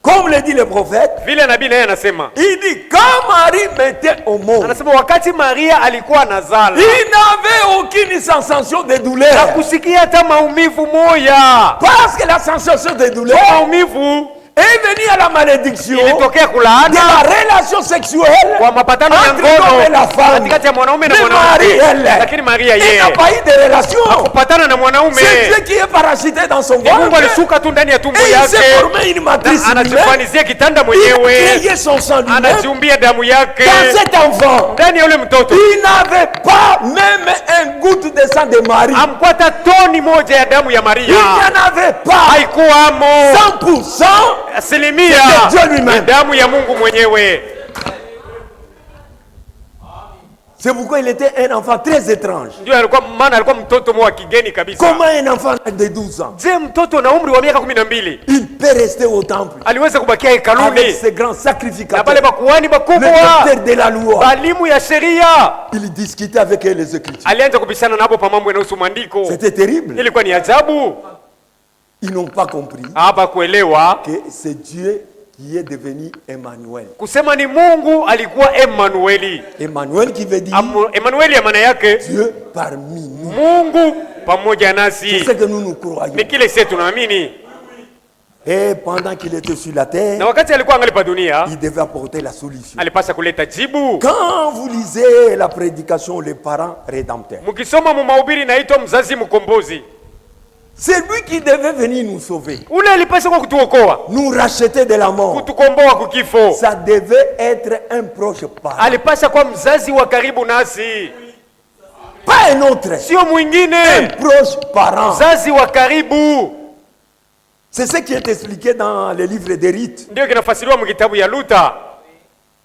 comme le dit le prophète, vile nabii naye anasema, il dit quand Marie mettait au monde, anasema wakati Maria alikuwa anazala il n'avait aucune sensation de douleur. hakusikia hata maumivu moya. Parce que la sensation de douleur Maumivu est venue à la malédiction ilitokea de kulaana la relation sexuelle kwa mapatano ya entre l'homme et la ngono femme. katikati ya mwanaume na Mais Marie, mwanamke, elle, lakini Maria il yeye n'a pas eu de relation. kupatana na mwanaume. C'est Dieu qui est parachuté dans son Ni Mungu ventre. alishuka tu ndani ya tumbo Et il s'est yake formé une matrice na humaine. anajifanizia kitanda Il mwenyewe, créait son sang lui-même anajiumbia damu yake dans cet enfant. ndani ya ule mtoto. Il n'avait pas même un goutte de sang de Marie. Amkwata toni moja ya damu ya Il Maria, n'y en avait pas. haikuwamo 100%. asilimia C'était Dieu lui-même. ni damu ya Mungu mwenyewe. C'est pourquoi il était un enfant très étrange. Ndio alikuwa maana alikuwa mtoto mwa kigeni kabisa. Comment un enfant de 12 ans, Je, mtoto na umri wa miaka 12 il peut rester au temple aliweza kubakia avec hekaluni ses grands na pale sacrificateurs, bakuhani le bakubwa, docteur de la loi. balimu ya sheria. Il discutait avec eux les Écritures. Alianza kubishana nabo pa mambo yanayohusu maandiko. C'était terrible. Ilikuwa ni ajabu, Ils n'ont pas compris hapa kuelewa que c'est Dieu qui est devenu Emmanuel. kusema ni Mungu alikuwa Emanueli. Emmanuel qui veut dire Emanueli ya maana yake Dieu parmi nous. Mungu pamoja C'est nasi, ce que nous croyons. ni kile sisi tunaamini. Et pendant qu'il était sur la terre, Na wakati alikuwa angali pa dunia, il devait apporter la solution. alipasa kuleta jibu. Quand vous lisez la prédication, les parents rédempteurs, Mkisoma mu mahubiri inaitwa mzazi mkombozi, c'est lui qui devait venir nous sauver, ule alipasa kwa kutuokoa, nous racheter de la mort. kutukomboa kukifo. Ça devait être un proche parent, Alipasa kwa mzazi wa karibu nasi, pas un autre, sio un mwingine, proche parent. mzazi wa karibu. C'est ce qui est expliqué dans le livre des rites. Ndio kinafasiriwa mkitabu ya Luta.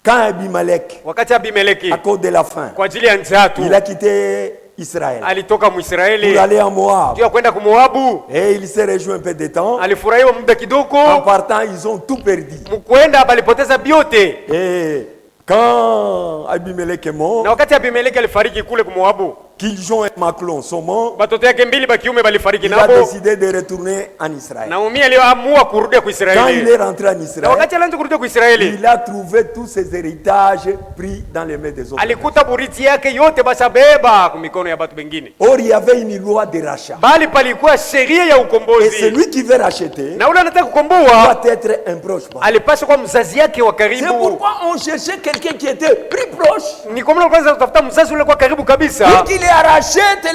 Quand Abimelech, Wakati Abimeleki à cause de la faim, kwa ajili ya njaa tu il a quitté Israël alitoka pour Mwisraeli aller en Moab. ndio kwenda kumoabu, Et il s'est rejoint un peu de temps. alifurahiwa muda En kidogo, partant, ils ont tout perdu. mkwenda balipoteza vyote. Et quand Abimelech est mort, Na wakati Abimeleki alifariki kule kumoabu, Kiljon et Maclon sont morts, batoto yake mbili bakiume balifariki il a nabo. décidé de retourner en Israël. Naomi aliamua kurudia Quand il kuisraeli, est rentré en na Israël, wakati alianza kurudia kuisraeli il a trouvé tous ses héritages pris dans les mains des autres. alikuta buriti yake yote bashabeba kwa mikono ya batu bengine, Or, il y avait une loi de rachat. bali palikuwa sheria ya Et ukombozi, celui qui veut racheter na ule anataka kukomboa doit être un proche parent. alipaswa kwa mzazi yake wa C'est karibu. pourquoi on cherchait quelqu'un qui était plus proche. Ni kwa maana kwanza kutafuta mzazi ule kwa karibu kabisa, Pour qu'il rachète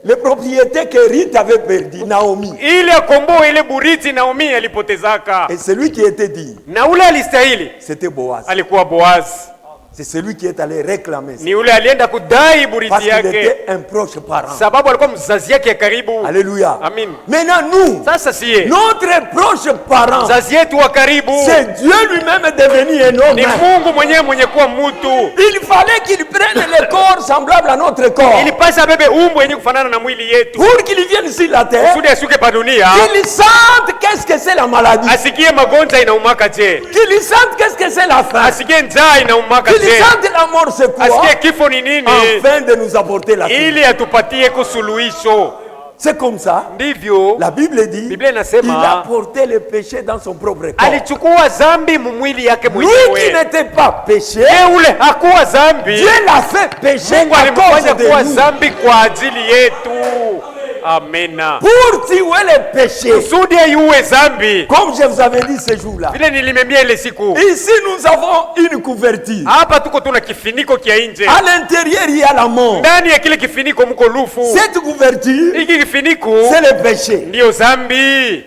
les propriétés que Ruth avait perdues, Naomi. ili akomboe ile buriti Naomi alipotezaka. Et celui qui était dit, Na ule alistahili c'était Boaz. alikuwa Boazi. C'est celui qui est allé réclamer ça. Ni yule alienda kudai Parce buriti qu'il yake. était un proche parent. Sababu alikuwa mzazi yake ya karibu. Alléluia. Amen. Maintenant nous, Sasa siye. notre proche parent, Mzazi yetu wa karibu. c'est Dieu lui-même devenu un homme. Ni Mungu mwenyewe mwenye kuwa mtu. Il fallait qu'il prenne le corps semblable à notre corps. Ilipasa abebe umbo yenye kufanana na mwili yetu. Pour qu'il vienne sur la terre, Kusudi ashuke pa dunia. qu'il sente qu'est-ce que c'est la maladie. Asikie magonjwa inaumaka je. Qu'il sente qu'est-ce que c'est la faim. Asikie njaa inaumaka Qu'il je. sente la mort c'est quoi. Asikie kifo ni nini. Afin de nous apporter la vie. Ili atupatie kusuluhisho. C'est comme ça. Ndivyo La Bible dit, Biblia inasema, il a porté le péché dans son propre corps. alichukua zambi mwili yake Lui qui mwenyewe. n'était pas péché, Yeye ule hakuwa zambi. Dieu l'a fait péché Mungu à cause alimfanya de kuwa nous. zambi kwa ajili yetu. Amena. Pour tuer le péché. Kusudi yuwe zambi. Comme je vous avais dit ce jour-là. Vile nilimembia ile siku. Ici nous avons une couverture. Hapa tuko tuna kifiniko kia nje. À l'intérieur il y a la mort. Ndani ya kile kifiniko mko lufu. Cette couverture, Hiki kifiniko c'est le péché. ndio zambi.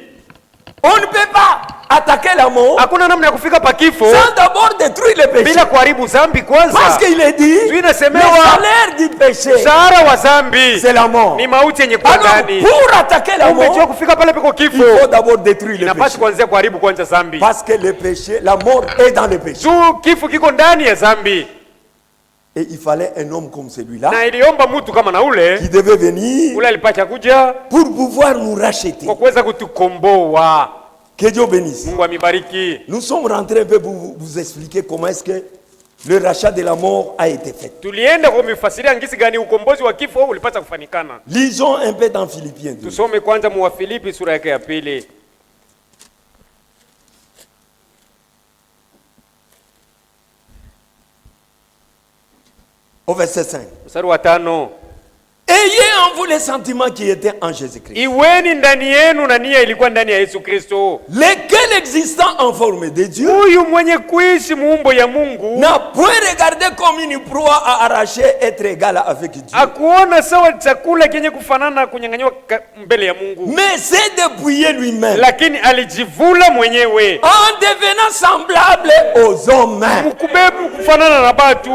On ne peut pas attaquer la mort Hakuna namna ya kufika pa kifo sans d'abord détruire le péché. bila kuharibu zambi Parce kwanza. qu'il est dit, Tu le inasemewa salaire du péché, mshahara wa zambi c'est la mort. ni mauti yenye kuwa Alors, ndani. pour attaquer la Umejua mort, kufika pale peko il kifo. faut d'abord détruire le Inapaswa péché. kuanzia kuharibu kwanza zambi. Parce que le péché, la mort est dans le péché. Juu kifo kiko ndani ya zambi. Et il fallait un homme comme celui-là Na iliomba mtu kama na ule qui devait venir ule alipacha kuja pour pouvoir nous racheter. kwa kuweza kutukomboa. Que Dieu bénisse. Mungu amibariki. Nous sommes rentrés un peu pour vous expliquer comment est-ce que le rachat de la mort a été fait. Tulienda kumifasiria ngisi gani ukombozi wa kifo ulipata kufanikana. Lisons un peu dans Philippiens 2. Tusome kwanza mu Wafilipi sura yake ya pili. Au verset 5. Mstari wa 5. Ayez en vous les sentiments qui étaient en Jésus-Christ, Iweni ndani yenu na nia ilikuwa ndani ya Yesu Kristo. lesquels existant en forme de Dieu, Huyu mwenye kuishi muumbo ya Mungu n'a point regardé comme une proie à arracher, être égal avec Dieu. akuona sawa chakula kenye kufanana kunyang'anywa mbele ya Mungu, Mais c'est dépouillé lui-même, lakini alijivula mwenyewe en devenant semblable aux hommes, mkubebu kufanana na batu.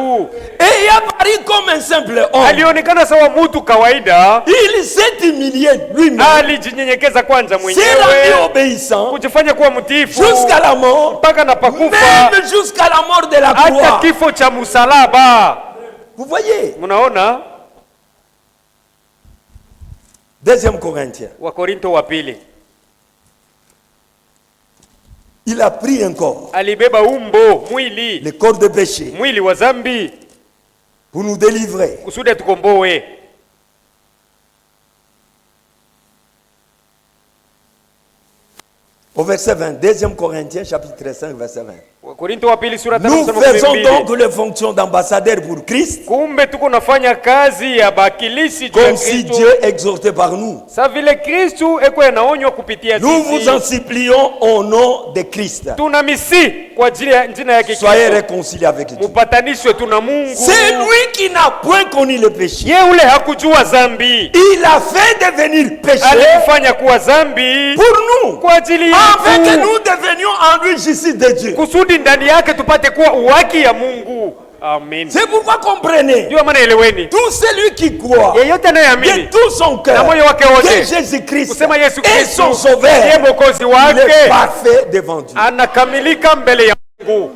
et il a paru comme un simple homme. Alionekana sawa mtu kawaida, Il s'est humilié lui-même, alijinyenyekeza kwanza s'est rendu mwenyewe, obéissant kujifanya kuwa mtiifu jusqu'à la mort, mpaka na pakufa, même jusqu'à la mort de la hata croix. kifo cha msalaba. Vous voyez, Mnaona 2 Corinthiens, Wakorinto wa pili, il a pris un corps, alibeba umbo mwili, le corps de péché, mwili wa zambi pour nous délivrer. kusudi atukomboe. Au verset 20, 2 Corinthiens chapitre 5 verset 20. Wakorinto wa pili sura 5 Nous mstari faisons 12. donc les fonctions d'ambassadeurs pour Christ, Kumbe tuko nafanya kazi ya bakilishi juu ya comme si Kristo. Dieu exhortait par nous. Sa vile Kristo eko yanaonywa kupitia Nous vous en sisi. supplions au nom de Christ. Tuna misi kwa ajili ya jina yake Soyez Kristo. réconciliés avec Dieu. Mupatanishwe tuna Mungu. C'est lui qui n'a point connu le péché. Ye ule hakujua zambi. Il a fait devenir péché Alimfanya kuwa zambi pour nous, kwa ajili afin que yetu. nous devenions en lui justice de Dieu. Kusudi ndani yake tupate kuwa uwaki ya Mungu. Amen. C'est pourquoi comprenez, Ndio maana eleweni. tout celui qui croit Yeyote de anayeamini tout son na cœur moyo wake wote que Jésus-Christ kusema Yesu est Kristo son ndiye sauveur, mwokozi il est wake, parfait devant Dieu. anakamilika mbele ya Mungu.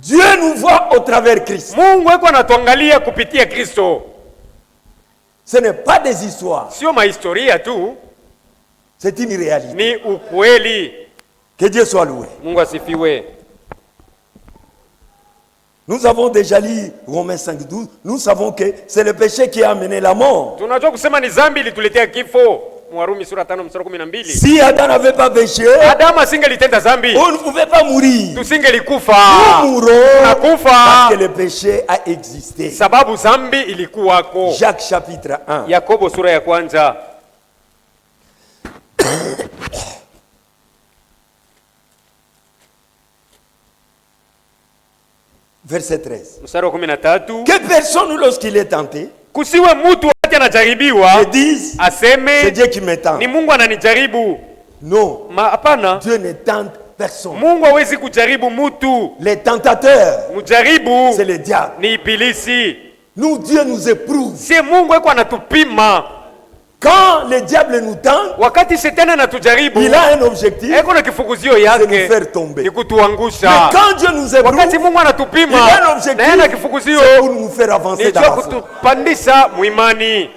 Dieu nous voit au travers Christ. Mungu eko anatuangalia kupitia Kristo. Ce n'est pas des histoires, Sio mahistoria tu, c'est une réalité. ni ukweli. Que Dieu soit loué. Mungu asifiwe. Nous avons déjà lu Romains 5:12. Nous savons que c'est le péché qui a amené la mort. Tunajua kusema ni zambi ilituletea kifo. Warumi sura 5 mstari 12. Si Adam n'avait pas péché, Adamu asingelitenda zambi, on ne pouvait pas mourir. tusingelikufa. Nous mourons parce Nakufa que le péché a existé. sababu zambi ilikuwako. Jacques chapitre 1. Yakobo sura ya kwanza Verset 13. mstari wa 13. Que personne, lorsqu'il est tenté, Kusiwe mtu wakati anajaribiwa ne dise c'est aseme Dieu qui me tente. ni Mungu ananijaribu. Non, Hapana, Dieu ne tente personne. Mungu hawezi kujaribu mtu. Les tentateurs, Mujaribu c'est le diable. ni ibilisi. Nous, Dieu nous éprouve. Si Mungu eko anatupima. Quand le diable nous tente, wakati shetani anatujaribu, il a un objectif, eko na kifukuzio c'est yake, nous faire tomber. ni kutuangusha. Mais quand Dieu nous éprouve, wakati Mungu anatupima, il a un objectif, na yeye na kifukuzio, c'est pour nous faire avancer dans la foi. kutupandisha muimani.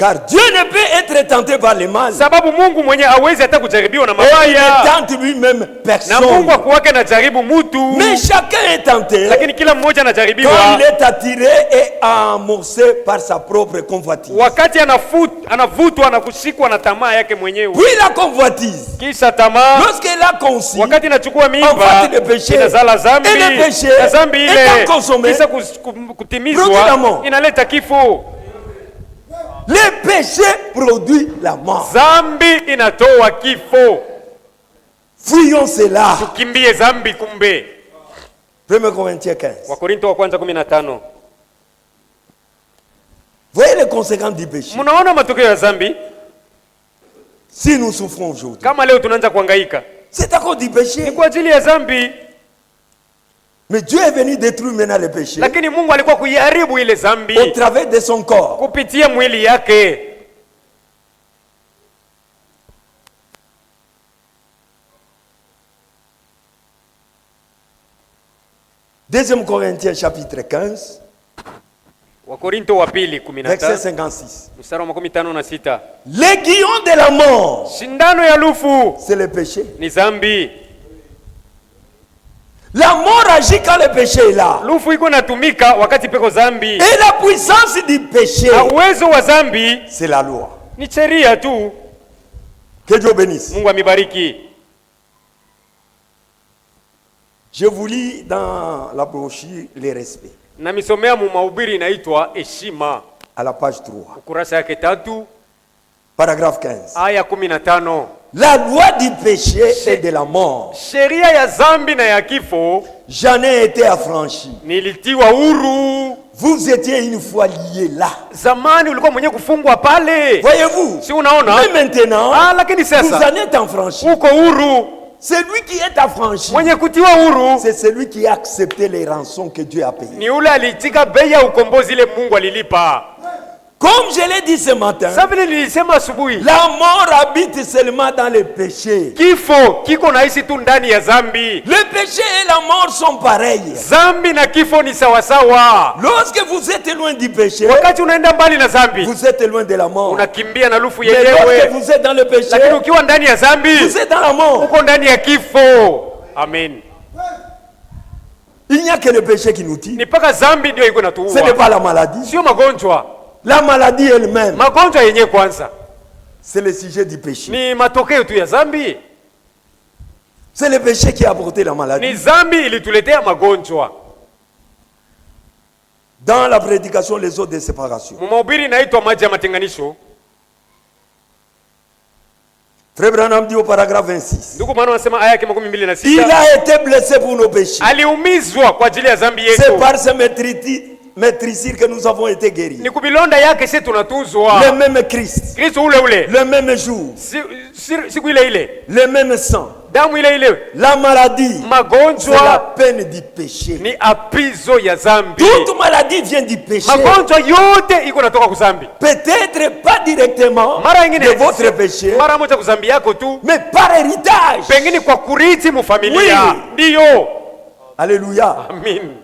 Car Dieu ne peut être tenté par le mal. Sababu Mungu mwenye hawezi hata kujaribiwa na mabaya. Il ne tente lui-même personne. Na Mungu akuwake anajaribu mtu. Mais chacun est tenté. Lakini kila mmoja anajaribiwa. Quand il est attiré et amorcé par sa propre convoitise. Wakati anavutwa na kushikwa na tamaa yake mwenyewe. Puis la convoitise. Kisha tamaa. Lorsqu'elle a conçu. Wakati inachukua mimba. Enfant de péché. Inazala dhambi. Et le péché. Na dhambi ile. Étant consommé. Kisha kutimizwa. Inaleta kifo. Le péché produit la mort. Zambi inatoa kifo. Fuyons cela. Tukimbie zambi kumbe. 1 Corinthiens 15. Wakorinto wa kwanza 15. Voyez les conséquences du péché. Mnaona matokeo ya zambi? Si nous souffrons aujourd'hui. Kama leo tunaanza kuhangaika. C'est à cause du péché. Ni kwa ajili ya zambi. Mais Dieu est venu détruire maintenant le péché. Lakini Mungu alikuwa kuiharibu ile zambi. Au travers de son corps. Kupitia mwili yake. Deuxième Corinthiens chapitre 15. Wakorinto wa pili 15. Verset 56. Mstari wa 56. L'aiguillon de la mort. Shindano ya lufu. C'est le péché. Ni zambi. La mort agit quand le péché est là. Lufu iko natumika wakati peko zambi. Et la puissance du péché, na uwezo wa zambi, c'est la loi. Ni sheria tu. Que Dieu bénisse. Mungu amibariki. Je vous lis dans la brochure les respects. Na misomea mu mahubiri inaitwa heshima. À la page 3. Ukurasa yake 3. Paragraphe 15. Aya 15. La loi du péché et de la mort. Sheria ya zambi na ya kifo. J'en ai été affranchi. Nilitiwa huru. Vous étiez une fois liés là. Zamani ulikuwa mwenye kufungwa pale. Voyez-vous? Si unaona? Mais maintenant, lakini sasa vous en êtes affranchi. Uko huru. Celui qui est affranchi, mwenye kutiwa huru, c'est celui qui a accepté les rançons que Dieu a payées. Ni ule alitika bei ya ukombozi ile Mungu alilipa. Comme je l'ai dit ce matin, la mort habite seulement dans le péché. Kifo kiko naishi tu ndani ya zambi. Le péché et la mort sont pareils. Zambi na kifo ni sawa sawa. Lorsque vous êtes loin du péché, wakati unaenda mbali na zambi, vous êtes loin de la mort. Unakimbia na lufu yenyewe. Lorsque vous êtes dans le péché, lakini ukiwa ndani ya zambi, vous êtes dans la mort. Uko ndani ya kifo. Amen. Il n'y a que le péché qui nous tue. Ni paka zambi ndio iko natuua. Ce n'est pas la maladie. Sio magonjwa. La maladie elle-même, magonjwa yenyewe kwanza, c'est le sujet du péché. Ni matokeo tu ya zambi. C'est le péché qui a apporté la maladie. Ni zambi ilituletea magonjwa. Dans la prédication les eaux de séparation, mahubiri inaitwa maji ya matenganisho. Frère Branham dit au paragraphe 26. Ndugu maana anasema aya ya 26. Il a été blessé pour nos péchés. Aliumizwa kwa ajili ya zambi yetu. C'est par ce maîtrisir que nous avons été guéris. Ni kubilonda yake sisi tunatuzwa. Le même Christ. Kristo ule ule. Le même jour. Siku ile ile. Le même sang. Damu ile ile. La maladie. Magonjwa. C'est la peine du péché. Ni apizo ya zambi. Toute maladie vient du péché. Magonjwa yote iko natoka kuzambi. Peut-être pas directement de votre péché. Mara moja kuzambi yako tu. Mais par héritage. Pengine kwa kurithi mu familia. Ndio. Alléluia. Amen.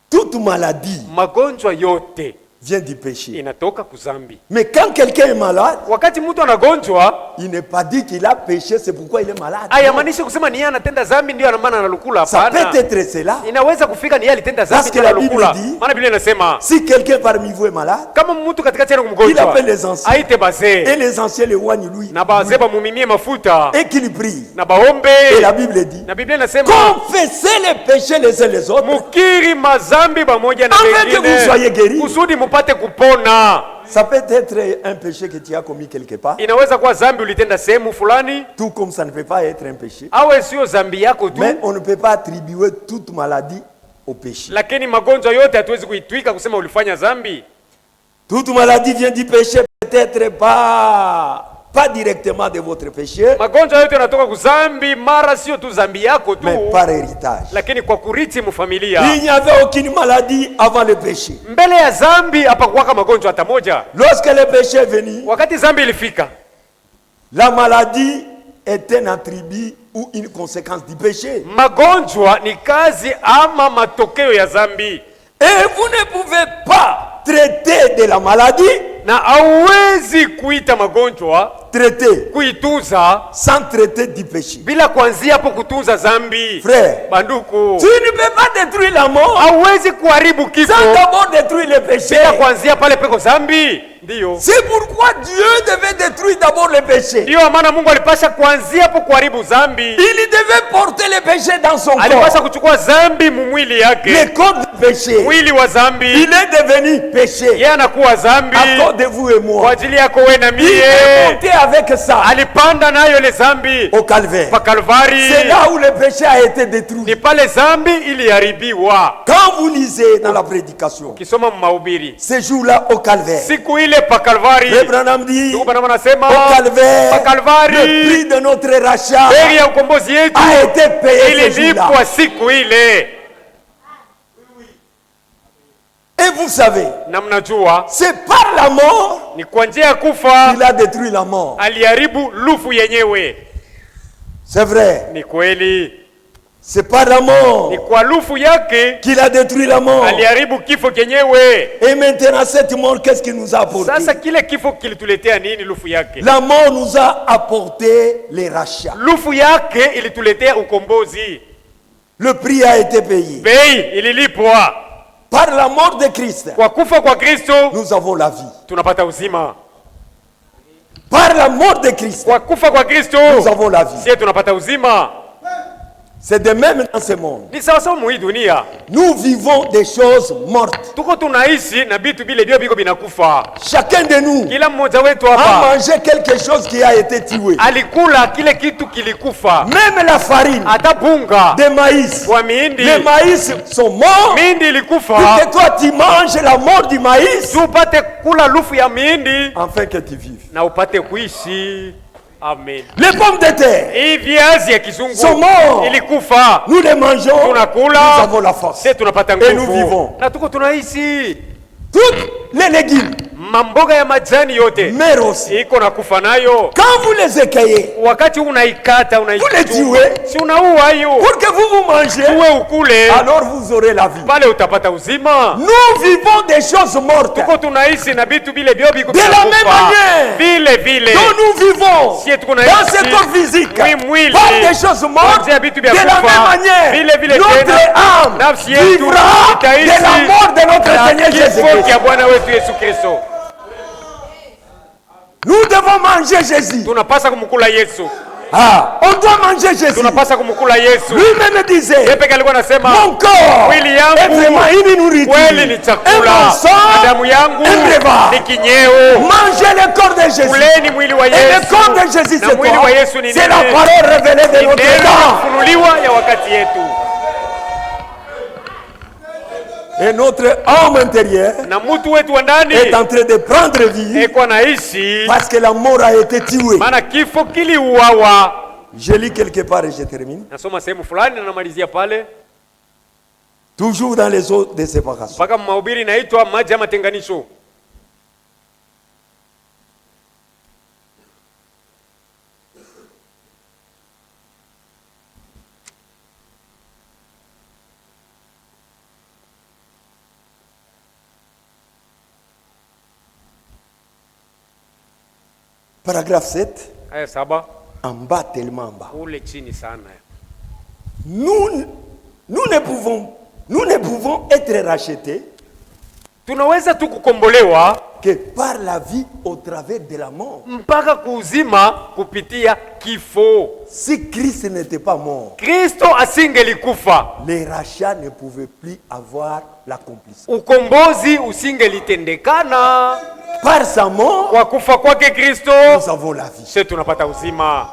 Toute maladie, magonjwa yote vient du péché. Inatoka kuzambi. Mais quand quelqu'un est malade, wakati mtu anagonjwa, il n'est pas dit qu'il a péché, c'est pourquoi il est malade. Hayamaanishi kusema ni yeye anatenda dhambi ndio maana analukula, hapana. Ça peut être cela. Inaweza kufika ni yeye alitenda dhambi ndio analukula. Maana Biblia inasema, si quelqu'un parmi vous est malade, kama mtu katikati yenu mgonjwa, il appelle les anciens. Aite bazee. Et les anciens le oignent lui. Na bazee bamumimie mafuta. Et qu'il prie. Na baombe. Et la Bible dit, na Biblia inasema, confessez les péchés les uns les autres. Mukiri mazambi pamoja na wengine. Afin que vous soyez guéris. Kusudi mupate kupona. Ça peut être un péché que tu as commis quelque part. Inaweza kuwa zambi ulitenda sehemu fulani. Tout comme ça ne peut pas être un péché. Awe sio zambi yako tu. Mais on ne peut pas attribuer toute maladie au péché. Lakini magonjwa yote hatuwezi kuitwika kusema ulifanya zambi. Toute maladie vient du péché, peut peut-être pas directement de votre péché, Magonjwa yote yanatoka kuzambi, mara sio tu zambi yako tu, mais par héritage. lakini kwa kurithi mfamilia. Il n'y avait aucune maladie avant le péché. Mbele ya zambi hapakuwaka magonjwa hata moja. Lorsque le péché est venu, Wakati zambi ilifika, la maladie est un attribut ou une conséquence du péché. magonjwa ni kazi ama matokeo ya zambi. Et vous ne pouvez pas traiter de la maladie, Na hauwezi kuita magonjwa, traiter, kuitunza sans traiter du péché. bila kuanzia hapo kutunza zambi. Frère, Banduku, tu ne peux pas détruire la mort hauwezi kuharibu kifo sans d'abord détruire le péché. bila kuanzia pale peko zambi. Ndio C'est pourquoi Dieu devait détruire d'abord le péché. ndio maana Mungu alipasha kuanzia hapo kuharibu zambi. Il devait porter le péché dans son Alipasha corps. kuchukua zambi mumwili yake, Le corps du péché. mwili wa zambi. Il est devenu péché Yeye anakuwa zambi à cause de vous et kwa moi. ajili yako wewe na Il mie. est monté avec ça Alipanda nayo ile zambi au calvaire. pa Kalvari. C'est là où le péché a été détruit. Ni pale zambi iliharibiwa. Quand vous lisez dans la prédication, Kisoma mahubiri ce jour-là au calvaire, siku ile pa Kalvari, le Branham dit, ndugu au Branham anasema calvaire, pa Kalvari le prix de notre rachat bei ya ukombozi yetu a été payé ce jour-là. ililipwa siku ile. Et vous savez, Na mnajua c'est par la mort ni kwa njia ya kufa qu'il a détruit la mort. aliharibu lufu yenyewe. C'est vrai, Ni kweli, c'est par la mort ni kwa lufu yake qu'il a détruit la mort. aliharibu kifo kenyewe. Et maintenant, cette mort, qu'est-ce qu'il nous a apporté? Sasa kile kifo kilituletea nini? Lufu yake, La mort nous a apporté les rachats. lufu yake ilituletea ukombozi. Le prix a été payé. Bei ililipwa. Par la mort de Christ, Kwa kufa kwa Kristo nous avons la vie. tunapata uzima. Par la mort de Christ, Kwa kufa kwa Kristo nous avons la vie. sie tunapata uzima. C'est de même dans ce monde. Ni sawa sawa mu hii dunia Nous vivons des choses mortes. tuko tunaishi na vitu vile vile biko binakufa. Chacun de nous Kila mmoja wetu a hapa mangé quelque chose qui a été tué. alikula kile kitu kilikufa. Même la farine Hata bunga de maïs. kwa mihindi, Les maïs sont morts. mihindi Pour ilikufa que toi tu manges la mort du maïs, tu upate kula lufu ya mihindi afin que tu vives. na upate kuishi. Amen. Les pommes de terre Hii viazi ya kizungu sont morts. ilikufa, Nous les mangeons. tunakula, Nous avons la force. sisi tunapata Et nous nguvu vivons. na tuko tunaishi. Toutes les légumes, Mamboga ya majani yote mais aussi. iko na kufa nayo. Quand vous les écueillez, Wakati unaikata Vous les unaichuma, tuez. si unaua hiyo pour que vous mangez, uwe ukule, alors vous aurez la vie. pale utapata uzima. Nous vivons des choses mortes. Tuko tunaishi na vitu vile vyo biko De la vinakufa. même manière vile vile dont nous vivons Sie tuko na dans hizi ce corps physique, mwili par des choses mortes. kuanzia vitu vya De la kufa. même manière, Vile vile notre tena, âme nafsi yetu vivra de itaishi la mort de notre na Seigneur kifo Jésus-Christ. cha Bwana wetu Yesu Kristo. Nous devons manger Jésus. Tunapasa kumkula Yesu, On doit manger Jésus. tunapasa kumkula Yesu. Lui-même disait, Yeye pekee alikuwa anasema mon corps mwili est yangu vraiment une nourriture. kweli ni Et chakula mon na sang damu yangu est breuvage. ni kinyeo. Mangez le corps de Jésus. Kuleni mwili wa Et le Yesu, corps de Jésus, na c'est mwili wa quoi? Yesu ni C'est la nini? parole révélée de Ni notre neno temps. kufunuliwa ya wakati yetu, Et notre âme intérieure na mtu wetu wa ndani est en train de prendre vie eko naishi, parce que la mort a été tuée. maana kifo kiliuawa. Je lis quelque part et je termine. Nasoma sehemu fulani na namalizia pale, Toujours dans les eaux de séparation. mpaka mahubiri inaitwa maji ya matenganisho. Paragraphe 7. Aya 7 En bas, tellement en bas. kule chini sana. Nous ne pouvons être rachetés Tunaweza tu kukombolewa que par la vie au travers de la mort. mpaka kuuzima kupitia kifo. Si Christ n'était pas mort, Kristo asingelikufa, les rachats ne pouvaient plus avoir l'accomplissement. ukombozi usingelitendekana. Par sa mort, Kwa kufa kwake Kristo nous avons la vie. sisi tunapata uzima.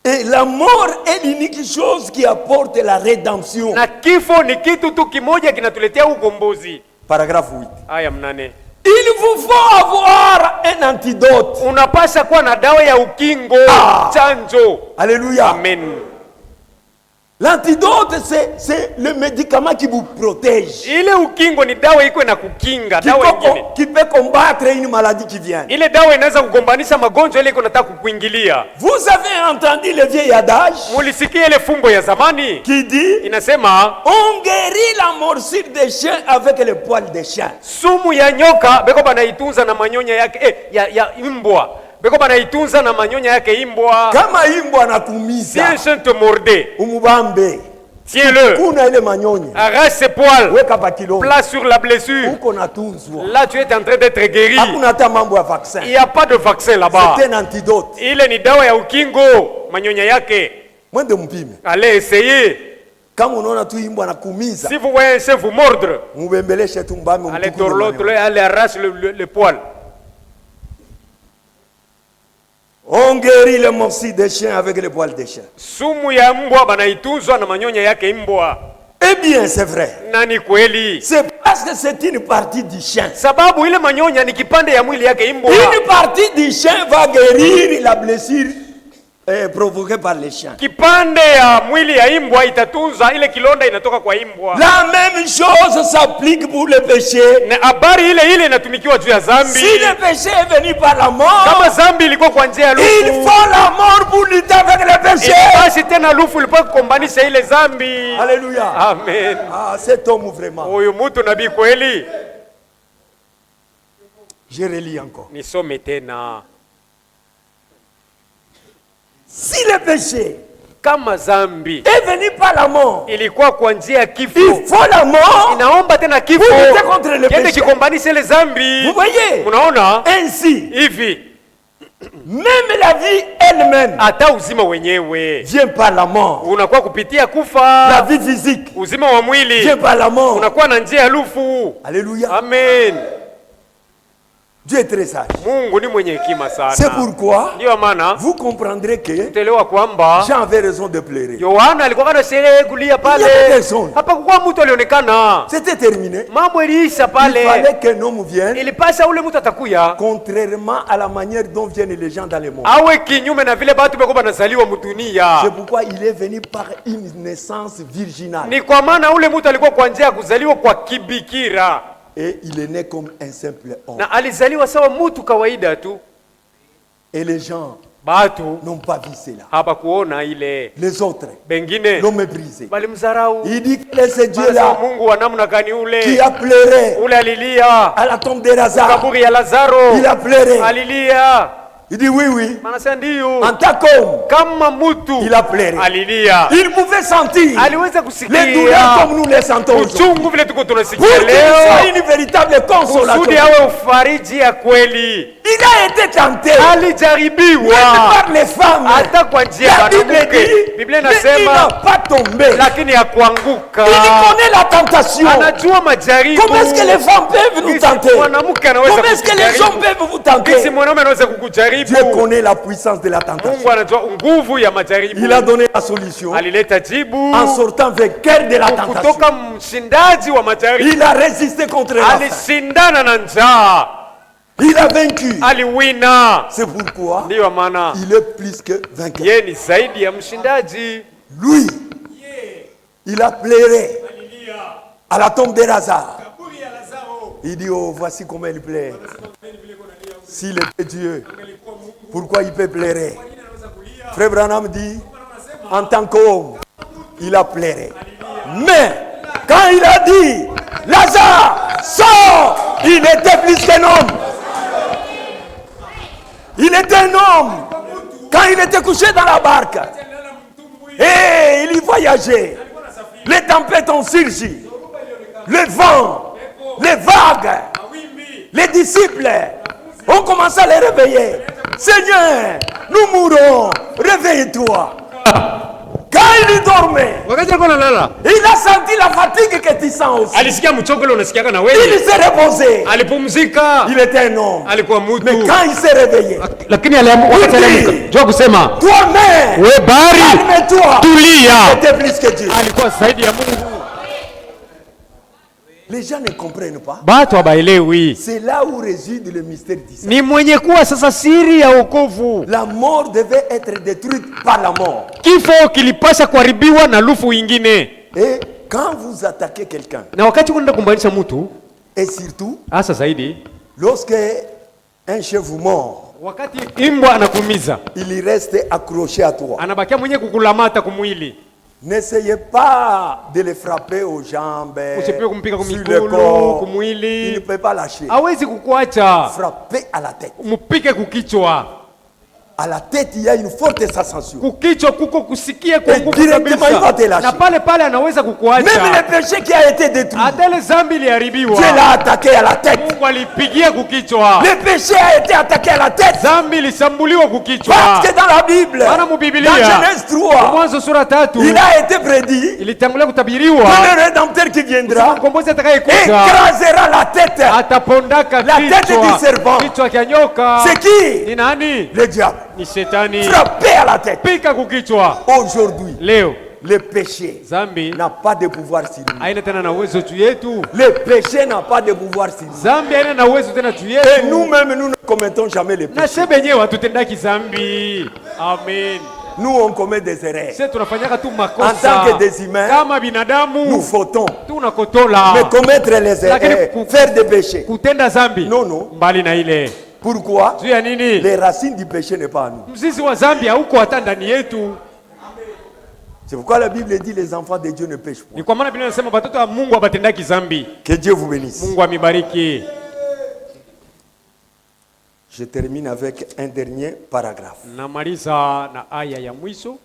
Et la mort est l'unique chose qui apporte la rédemption. Na kifo ni kitu tu kimoja kinatuletea ukombozi. Paragraphe 8. Aya 8. Il vous faut avoir un antidote. Unapasha kuwa na dawa ya ukingo, chanjo. Alléluia. Amen. L'antidote, c'est le médicament qui vous protège. Ile ukingo ni dawa iko na kukinga, dawa ingine. Qui peut combattre une maladie qui vient. Ile dawa inaweza kugombanisha magonjwa ile iko nataka kukuingilia. Vous avez entendu le vieil adage? Mulisikia ile fumbo ya zamani qui dit inasema on guérit la morsure des chiens avec le poil des chiens. Sumu ya nyoka beko banaitunza na manyonya yake ya imbwa. Beko banaitunza na manyonya yake imbwa. Kama imbwa anakuumiza, si un chien te mordait, umubambe. Tiens-le. Kuna ile manyonya. Arrache ses poils. Weka pa kilo. Place sur la blessure. Uko natunzwa. Là tu es en train d'être guéri. Hakuna hata mambo ya vaccin. Il n'y a pas de vaccin là-bas. C'est un antidote. Ile ni dawa ya ukingo, manyonya yake. Mwende mpime. Allez essayer. Kama unaona tu imbwa anakuumiza, si vous voyez un chien vous mordre, mubembeleshe tu mbame. Allez torlote, allez arrache le poil. On guérit le morsure des chiens avec le poil des chiens. Sumu ya mbwa banaitunzwa na manyonya yake mbwa. Eh bien, c'est vrai. Nani kweli? C'est parce que c'est une partie du chien. Sababu ile manyonya ni kipande ya mwili yake mbwa. Une partie du chien va guérir la blessure provoquée par les chiens. Kipande ya mwili ya mbwa itatunza ile kilonda inatoka kwa mbwa. La même chose s'applique pour le péché. Na habari ile ile inatumikiwa juu ya dhambi. Si le péché est venu par la mort, kama dhambi ilikuwa kwa njia ya lufu, il faut la mort pour lutter avec le péché. Basi tena lufu ilikuwa kukombanisha ile dhambi. Alléluia. Amen. Ah, cet homme vraiment. Huyu mtu nabii kweli. Je relis encore. Nisome tena. Si le péché kama zambi est venu par la mort, ilikuwa kwa njia ya kifo, il faut la mort, inaomba tena kifo kiende kikombanishe ile zambi. Vous voyez? Unaona? Ainsi, hivi même la vie elle-même, hata uzima wenyewe vient par la mort. Unakuwa kupitia kufa. La vie physique, uzima wa mwili, vient par la mort. Unakuwa na njia ya lufu. Alléluia. Amen. Dieu est très sage. Mungu ni mwenye hekima sana. C'est pourquoi ndio maana vous comprendrez que utelewa kwamba Jean avait raison de pleurer. Yohana alikuwa na sherehe kulia pale. Hapa kwa mtu alionekana. C'était terminé. Mambo iliisha pale. Il fallait qu'un homme vienne. Ilipasha ule mtu atakuya. Contrairement à la manière dont viennent les gens dans le monde. Awe kinyume na vile watu beko banazaliwa mdunia. C'est pourquoi il est venu par une naissance virginale. Ni kwa maana ule mtu alikuwa kwa njia ya kuzaliwa kwa kibikira. Et il est né comme un simple homme. Na alizaliwa sawa mtu kawaida tu. Et les gens n'ont pas vu cela. Hapa kuona ile. Les autres, bengine l'ont méprisé. Balimzarau. Il dit que c'est Dieu là Mungu wa namna gani ule qui a pleuré ule alilia à la tombe de Lazare. Kaburi ya Lazaro. Il a pleuré. Alilia. Il dit oui, oui. En tant qu'homme, kama mutu, il a pleuré. Alilia. Il pouvait sentir les douleurs comme nous les sentons aujourd'hui. Pour qu'il soit une véritable consolation. Il a été tenté même par les femmes. La Bible dit, mais il n'a pas tombé. Il connaît la tentation. Comment est-ce que les femmes peuvent nous tenter? Comment est-ce que les hommes peuvent vous tenter? Dieu connaît la puissance de la tentation. Il a donné la solution en sortant vainqueur de la tentation. Il a résisté contre la faim. Il a vaincu. C'est pourquoi il est plus que vainqueur. Lui, il a pleuré à la tombe de Lazare. Il dit, oh, voici comment il pleure. S'il était Dieu, pourquoi il peut pleurer? Frère Branham dit, en tant qu'homme, il a pleuré. Mais, quand il a dit, Lazare, sors, il était plus qu'un homme. Il était un homme. Quand il était couché dans la barque, et il y voyageait, les tempêtes ont surgi, le vent, les vagues, les disciples ont commencé à les réveiller. Seigneur, nous mourrons, réveille-toi. Quand il dormait, il a senti la fatigue que tu sens aussi. Il s'est reposé. Il était un homme. Mais quand il s'est réveillé, toi-même, calme-toi. Il était plus que Dieu. Les gens ne comprennent pas. Batu habaelewi. C'est là où réside le mystère d'Israël. Ni mwenye kuwa sasa siri ya wokovu. La mort devait être détruite par la mort. Kifo kilipasha kuharibiwa na lufu ingine. Et quand vous attaquez quelqu'un, na wakati unaenda kumbanisha mtu, et surtout hasa zaidi lorsque un chef vous mord, wakati imbwa anakumiza, il reste accroché à toi. Anabakia mwenye kukulamata kumwili. N'essayez pas de le frapper aux jambes, sur le corps. Il ne peut pas lâcher. Hawezi kukuacha. Frappez à la tête. Mupike kukichwa. À la tête, il y a une forte sensation. Kukichwa kuko kusikia kwa nguvu kabisa. Na pale pale anaweza kukuacha. Même le péché qui a été détruit, Adele zambi iliharibiwa, Dieu l'a attaqué à la tête. Mungu alipigia kukichwa. Le péché a été attaqué à la tête. Zambi ilisambuliwa kukichwa. Parce que dans la Bible, dans Genèse 3, Mwanzo sura 3, il a été prédit ilitangulia kutabiriwa que le rédempteur qui viendra mkombozi atakayekuja écrasera la tête. Atapondaka la tête du serpent. Kichwa cha nyoka. C'est qui? Ni nani? Le diable. Ni shetani. Frappé à la tête. Pika kukichwa. Aujourd'hui, leo le péché zambi n'a pas de pouvoir sur nous. Haina tena na uwezo juu yetu. Le péché n'a pas de pouvoir sur nous. Zambi haina na uwezo tena juu yetu. Et nous-mêmes, nous ne commettons jamais le péché. Na sisi wenyewe hatutendaki zambi. Amen. Nous on commet des erreurs. Sisi tunafanyaka tu makosa. En tant que des humains, kama binadamu, nous fautons. Tunakotola. Mais commettre les erreurs, faire des péchés. Kutenda zambi. Non, non. Mbali na ile. Pourquoi? Juu ya nini? Les racines du péché n'est pas à nous. Mzizi wa zambi hauko hata ndani yetu. C'est pourquoi la Bible dit les enfants de Dieu ne pêchent pas. Ni kwa maana Biblia inasema watoto wa Mungu habatendaki zambi. Que Dieu vous bénisse. Mungu amibariki. Je termine avec un dernier paragraphe. Namaliza na aya ya mwisho.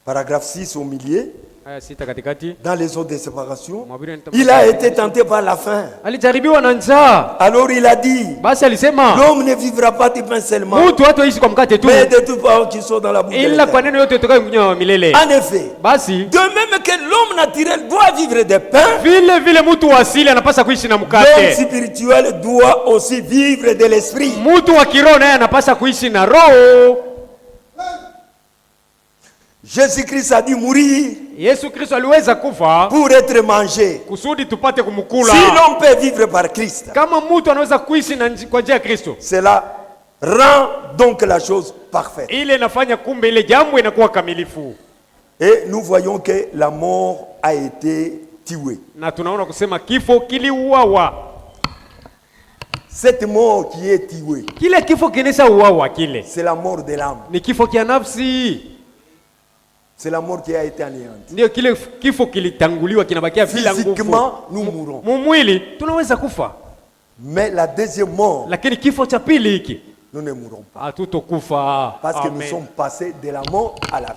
Paragraphe 6 au milieu. Dans les eaux de séparation, il a été tenté par la faim. Alors il a dit, l'homme ne vivra pas de pain seulement, mais de tout parole qui sort dans la bouche de l'Éternel. En effet, de même que l'homme naturel doit vivre de pain, l'homme spirituel doit aussi vivre de l'esprit. Jésus-Christ a dû mourir pour être mangé. Si l'on peut vivre par Christ, cela rend donc la chose parfaite. Et nous voyons que la mort a été tuée. Cette mort qui est tuée, c'est la mort de l'âme. C'est la mort qui a été anéantie. Physiquement, nous mourons. Mais la deuxième mort, nous ne mourrons pas. Parce que nous sommes passés de la mort à la vie.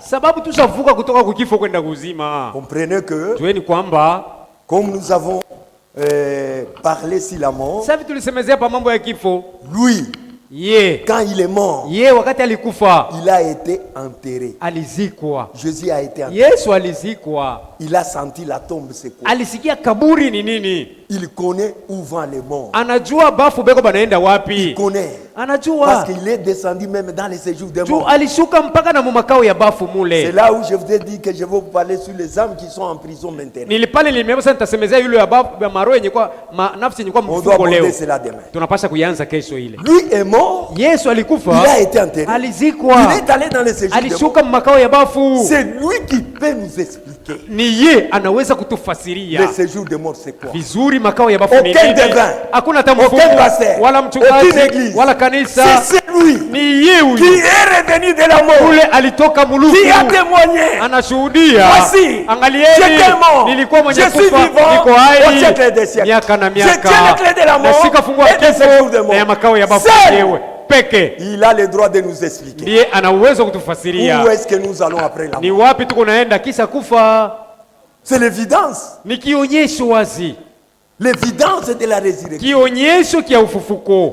Comprenez que, comme nous avons parlé sur la mort, lui, quand il est mort, il a été enterré. Jésus a été enterré. Il a senti la tombe c'est quoi. Il connaît où vont les morts. Il connaît. Parce qu'il est descendu même dans les séjours des morts. C'est là où je vous ai dit que je vais vous parler sur les âmes qui sont en prison maintenant. On doit aborder cela demain. Lui est mort. Il a été enterré. Il est allé dans les séjours des morts. C'est lui qui peut nous expliquer. Le séjour des morts c'est quoi? Aucun devin, aucun pasteur, aucune église. C'est lui qui est revenu de la mort, qui a témoigné. Voici, j'étais mort, je suis vivant au siècle des siècles. Je tiens les clés de la mort et des séjours de mort. Seul, il a le droit de nous expliquer. Où est-ce que nous allons après la mort? C'est l'évidence. l'évidence de la résurrection, kionyesho kia ufufuko,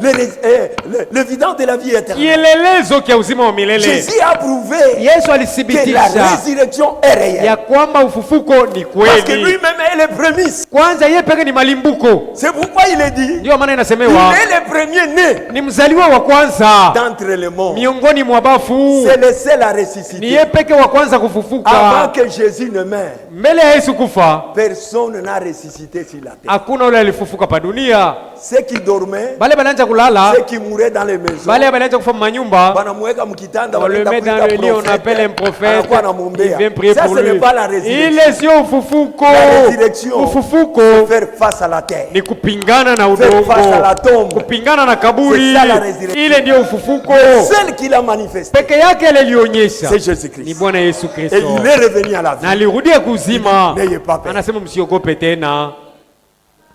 l'évidence de la vie éternelle. kielelezo kia uzima wa milele. Jésus a prouvé Yesu que alithibitisha la résurrection est réelle. ya kwamba ufufuko ni Parce que kweli. lui-même est le prémisse. Kwanza yeye peke ni malimbuko. C'est pourquoi il est dit, Ndio maana il inasemewa est le premier né ni mzaliwa wa kwanza d'entre les morts. miongoni mwa bafu. C'est le seul à Ni ressusciter. yeye peke wa kwanza Avant kufufuka. que Jésus ne meure, Mbele ya Yesu kufa personne n'a ressuscité sur la terre. hakuna yule alifufuka pa dunia. Ceux qui dormaient, Bale banaanza kulala, ceux qui mouraient dans les maisons, bale banaanza kufa manyumba, banamweka mkitanda, on le wanaenda met dans kuita le lit, on appelle un prophète, prophète, anakuwa il anamwombea. vient prier Ça, pour ce lui. n'est pas la résurrection. Ile sio ufufuko. La résurrection, Ufufuko faire face à la terre. ni kupingana na Faire udongo, face à la tombe. kupingana na kaburi. C'est ça la résurrection. Ile ndio ufufuko Celle qui l'a manifesté, peke yake alionyesha c'est ni Jésus-Christ. Bwana Yesu Et Kristo, il est revenu à la vie. na alirudia kuzima. N'ayez pas peur. Anasema msiogope tena,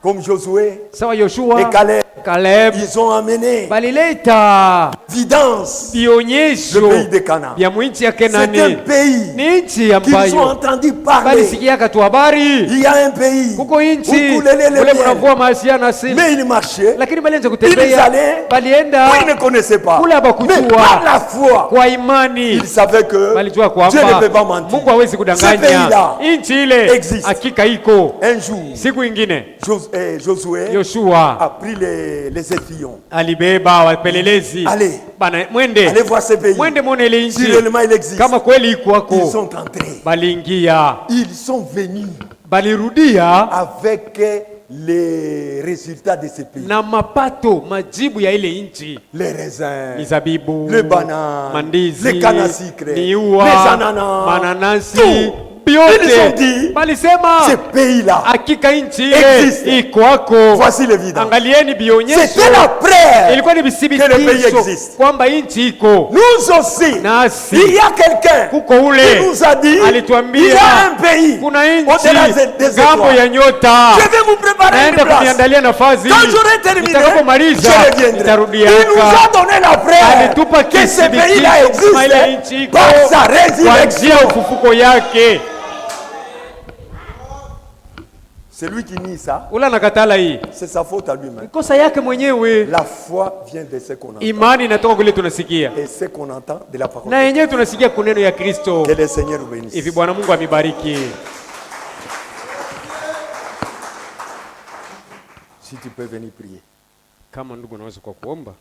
Comme Josué sawa et Yoshua, Caleb, Caleb ils ont amené balileta évidence le vionyesho pays de Canaan. vya mwinchi ya C'est un Kenani. pays Ni nchi qu'ils ont ambayo entendu parler. balisikiaka tu habari. Il y a un pays Kuko où nchi coulait le kule miel. mnavua masia na asili, Mais ils marchaient, lakini balianza ils kutembea, allaient, balienda où ils ne connaissaient pas. kule Mais abakujua par la foi, kwa imani, ils savaient que balijua Dieu ne peut kwamba pas mentir. Mungu hawezi Ce kudanganya. pays-là Nchi ile existe. hakika iko. Un jour, Siku ingine Josué Yoshua a pris les espions. alibeba wapelelezi, Allez, bana mwende allez voir ce pays. mwende mwone ile Si nchi réellement il existe. kama kweli iko Ils wako. sont entrés. Baliingia, Ils sont venus balirudia avec les résultats de ce pays. na mapato, majibu ya ile nchi, Les raisins, mizabibu, les bananes, mandizi, les cannes à sucre, miua, les ananas, mananasi, tout. Ils vyote. ont dit, Balisema ce pays-là, hakika nchi existe. ile iko wako. voici l'évidence. Angalieni bionyesho, C'était la preuve ilikuwa ni que le pays vithibitisho existe. kwamba nchi iko. Nous aussi, Nasi il y a quelqu'un kuko qui ule nous a dit, il y alituambia a un pays kuna au-delà nchi des ngambo ya étoiles. nyota. Je vais vous préparer une Naenda place. kuniandalia nafasi. Quand j'aurai terminé, Nitakapomaliza je reviendrai. nitarudia. Il nous a donné la preuve Alitupa que ce pays-là kithibitisho kama ile existe nchi iko par sa kwa njia résurrection. ya ufufuko yake. C'est lui qui nie ça, Ula nakatala hii c'est sa faute à lui-même. kosa yake mwenyewe. La foi vient de ce qu'on entend. Imani inatoka kule tunasikia, Et ce qu'on entend de la parole. na yenyewe tunasikia kuneno ya Kristo. Que le Seigneur vous bénisse. Hivi Bwana Mungu amibariki. Si tu peux venir prier. Kama ndugu naweza kwa kuomba.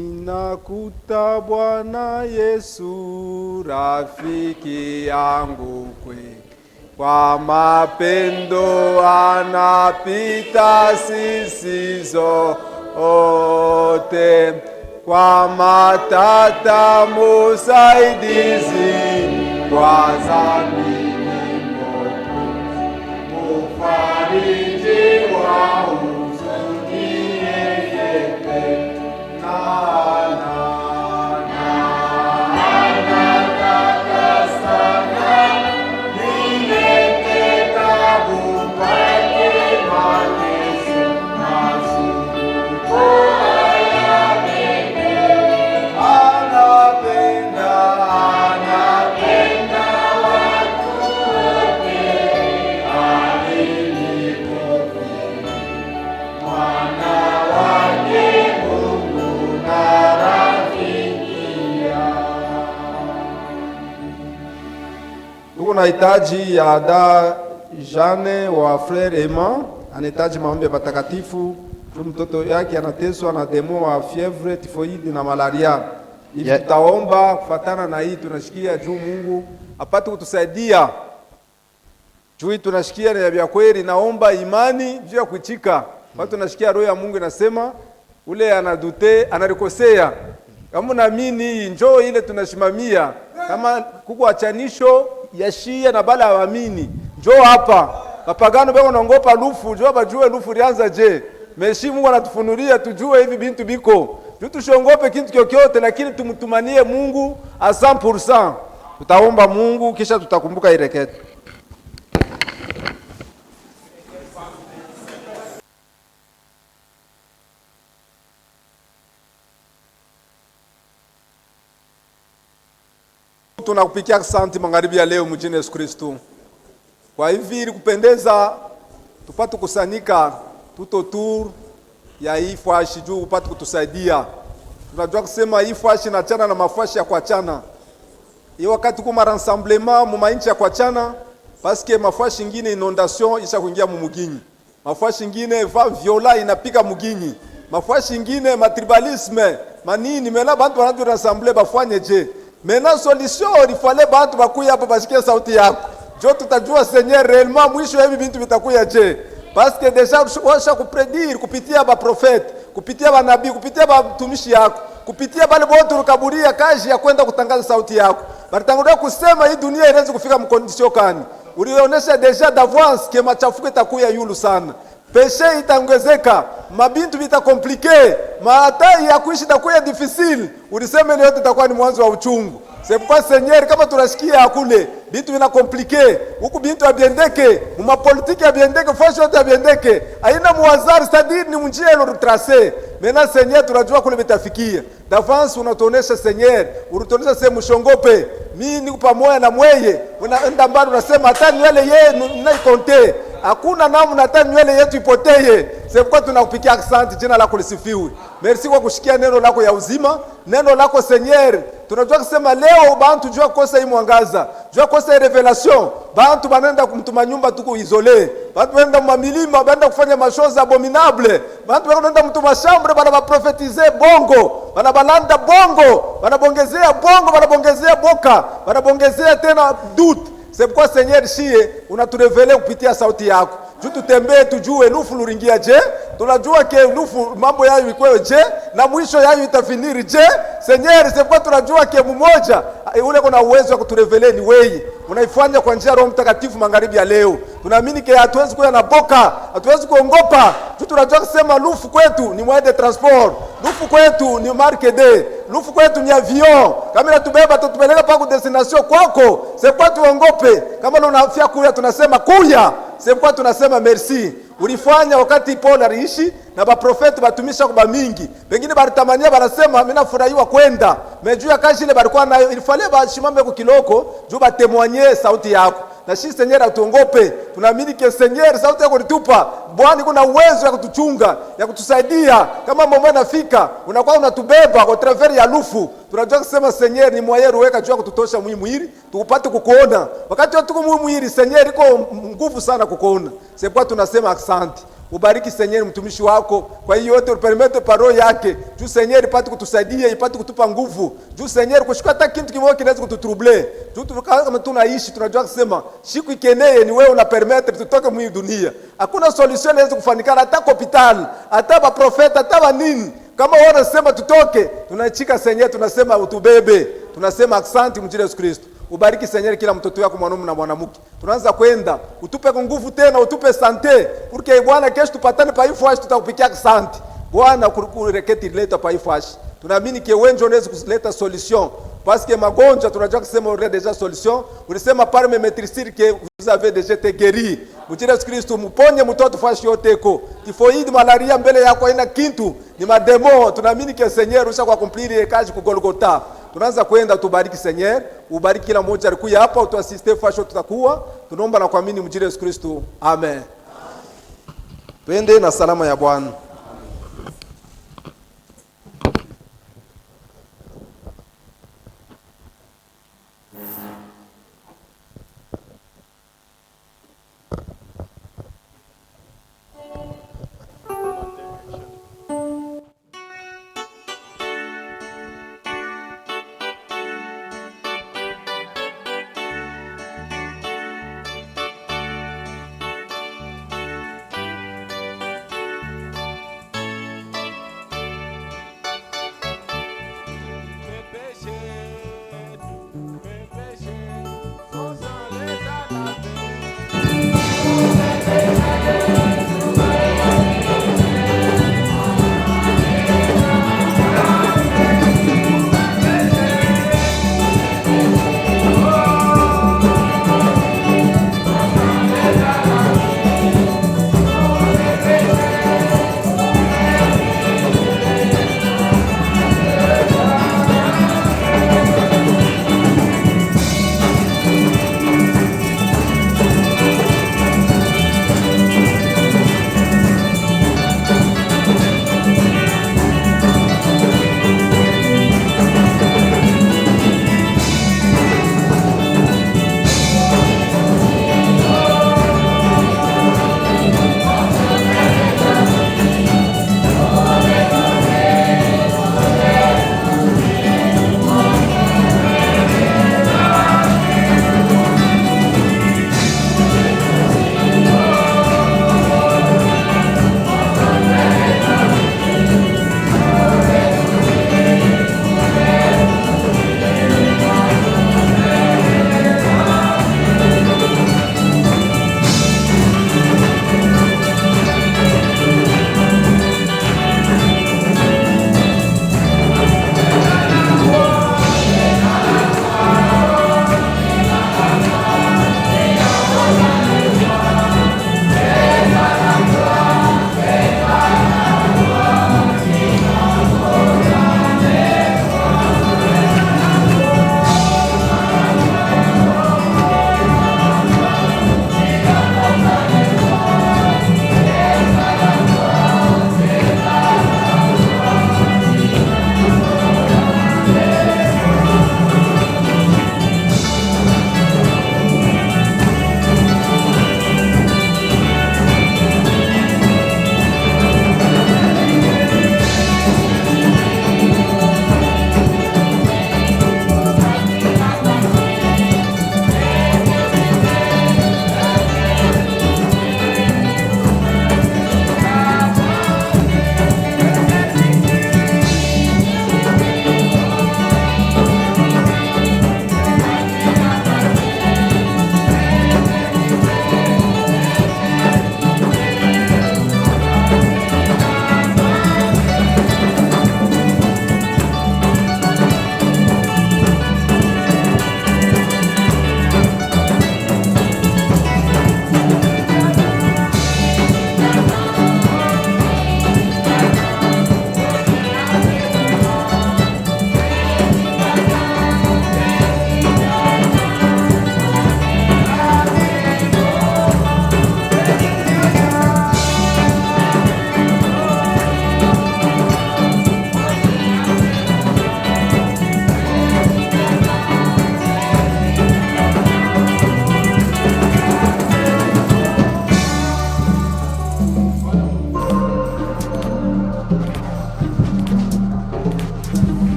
Ninakuta Bwana Yesu rafiki yangu kweli, kwa mapendo anapita sisi zote, kwa matata musaidizi, kwa zamini mufariji wa huzuni yeye Tunahitaji ya da Jane wa Frere Emma, anahitaji maombi ya patakatifu. Mtoto yake anateswa na demo wa fievre, tifoidi na malaria. Hivi tutaomba kufatana na hii, tunashikia juu Mungu apate kutusaidia. Juu tunashikia na vya kweli, naomba imani juu ya kuchika. Watu tunashikia roho ya Mungu inasema ule anadute anarikosea. Kama naamini njoo ile tunashimamia. Kama kuko achanisho ya Shia na bala waamini. Njoo hapa. Mapagano beko naongopa lufu, njoo bajue lufu lianza je. Meshi Mungu anatufunulia tujue hivi bintu biko. Tushongope kitu kyokyote, lakini tumtumanie Mungu 100%. Tutaomba Mungu kisha tutakumbuka irekete. tunakupikia asante magharibi ya leo mjini Yesu Kristo. Kwa hivi ili kupendeza tupate kusanyika tuto tour ya hii fashi juu upate kutusaidia. Tunajua kusema hii fashi na chana na mafashi ya kuachana. Hii wakati kuma rassemblement mu mainchi ya kuachana parce que mafashi ingine inondation isha kuingia mu muginyi. Mafashi ingine va viola inapika muginyi. Mafashi ingine matribalisme manini mena bantu wanatu rassembler bafanye je. Mena solution il fallait bantu bakuya hapa basikie sauti yako. Jo tutajua Seigneur réellement mwisho hivi bintu vitakuya je. Parce que déjà washa kupredire kupitia ba prophète, kupitia ba nabii, kupitia ba mtumishi yako, kupitia bale bote ukaburia kazi ya kwenda kutangaza sauti yako. Balitangulia kusema hii dunia inaweza kufika mkondisio kani. Ulionyesha déjà d'avance que machafuko itakuya yulu sana. Peshe itaongezeka, mabintu vitakomplike, mahatai ya kuishi itakuwa difficile. Ulisema ile yote itakuwa ni mwanzo wa uchungu. C'est pourquoi Seigneur kama tunasikia akule, bintu vina komplike, huku bintu abiendeke, muma politiki abiendeke, fashion yote abiendeke. Haina muwazari, c'est-à-dire ni njia ile tracé. Maintenant Seigneur tunajua kule bitafikia. D'avance unatuonesha Seigneur, unatuonesha sema mshongope. Mimi niko pamoja na mweye. Unaenda mbali unasema hata nywele yeye naikonte. Hakuna namna hata nywele yetu ipotee. C'est pourquoi tunakupikia asante, jina lako lisifiwe. Merci kwa kushikia neno lako ya uzima, neno lako Seigneur. Tunajua kusema leo bantu jua kosa hii mwangaza, jua kosa hii revelation. Bantu banenda kumtuma nyumba tuko isole. Bantu banenda mamilima, banenda kufanya mashoza abominable. Bantu banenda mtuma chambre bana ba profetiser bongo, bana balanda bongo, bana bongezea bongo, bana bongezea boka, bana bongezea tena doute. C'est pourquoi Seigneur shie unaturevele kupitia sauti yako. Juu tutembee tujue lufu luringia je, tunajua ke lufu mambo yayo iko je na mwisho yayo itafiniri je. Seigneur, c'est pourquoi tunajua ke mmoja ule kuna uwezo wa kuturevele ni wewe. Unaifanya kwa njia Roho Mtakatifu magharibi ya leo. Tunaamini ke hatuwezi kuwa na boka, hatuwezi kuongopa. Juu tunajua kusema lufu kwetu ni moyen de transport, lufu kwetu ni marque de, lufu kwetu ni avion. Kama natubeba tutupeleka pa destination kwako, c'est pourquoi tuongope. Kama unafia kuya tunasema kuya. C'est pourquoi tunasema merci. Ulifanya wakati Paul aliishi na ba profeti batumisha kwa mingi. Wengine balitamania banasema mimi nafurahiwa kwenda. Mejua kazi ile balikuwa nayo ilifale bashimambe kwa kiloko, juu batemwanye sauti yako. Na sisi Seigneur atuongope. Tunaamini ke Seigneur sauti yako litupa. Bwana kuna uwezo ya kutuchunga, ya kutusaidia. Kama momena nafika, unakuwa unatubeba kwa travers ya lufu. Tunajua kusema Seigneur ni mwayeru weka jua kututosha mwili, tukupate kukuona. Wakati tuko mwili Seigneur iko nguvu sana kukuona. C'est pourquoi tunasema asante. Ubariki Seigneur mtumishi wako. Kwa hiyo yote upermete paro yake. Juu Seigneur ipate kutusaidia, ipate kutupa nguvu. Juu Seigneur kushika hata kitu kimoja kinaweza kututrouble. Juu kama tunaishi tunajua kusema siku ikeneye ni wewe una permete tutoke mwili dunia. Hakuna solution inaweza kufanikana hata hospital, hata ba profeta, hata ba nini. Kama wanasema tutoke, tunachika Seigneur tunasema utubebe. Tunasema asante mjini Yesu Kristo. Ubariki Seigneur kila mtoto wako mwanamume na mwanamke. Tunaanza kwenda, utupe nguvu tena, utupe sante. Porque Bwana kesho tupatane pa ifashi tutakupikia asante. Bwana kureketi leta pa ifashi. Tunaamini ke wenjo unaweza kuleta solution. Parce que magonjwa tunajua kusema already déjà solution. Ulisema parme maîtriser que vous avez déjà été guéri. Mjini Yesu Kristo mponye mtoto fashi yote iko. Tifoid malaria mbele yako haina kintu, ni mademo. Tunaamini ke Seigneur ushakuwa complete kazi ku Golgotha. Tunaanza kwenda, tubariki Seigneur, ubariki kila mmoja alikuja hapa, utuasiste fasho tutakuwa. Tunaomba na kuamini mjini Yesu Kristo. Amen. Twende na salama ya Bwana.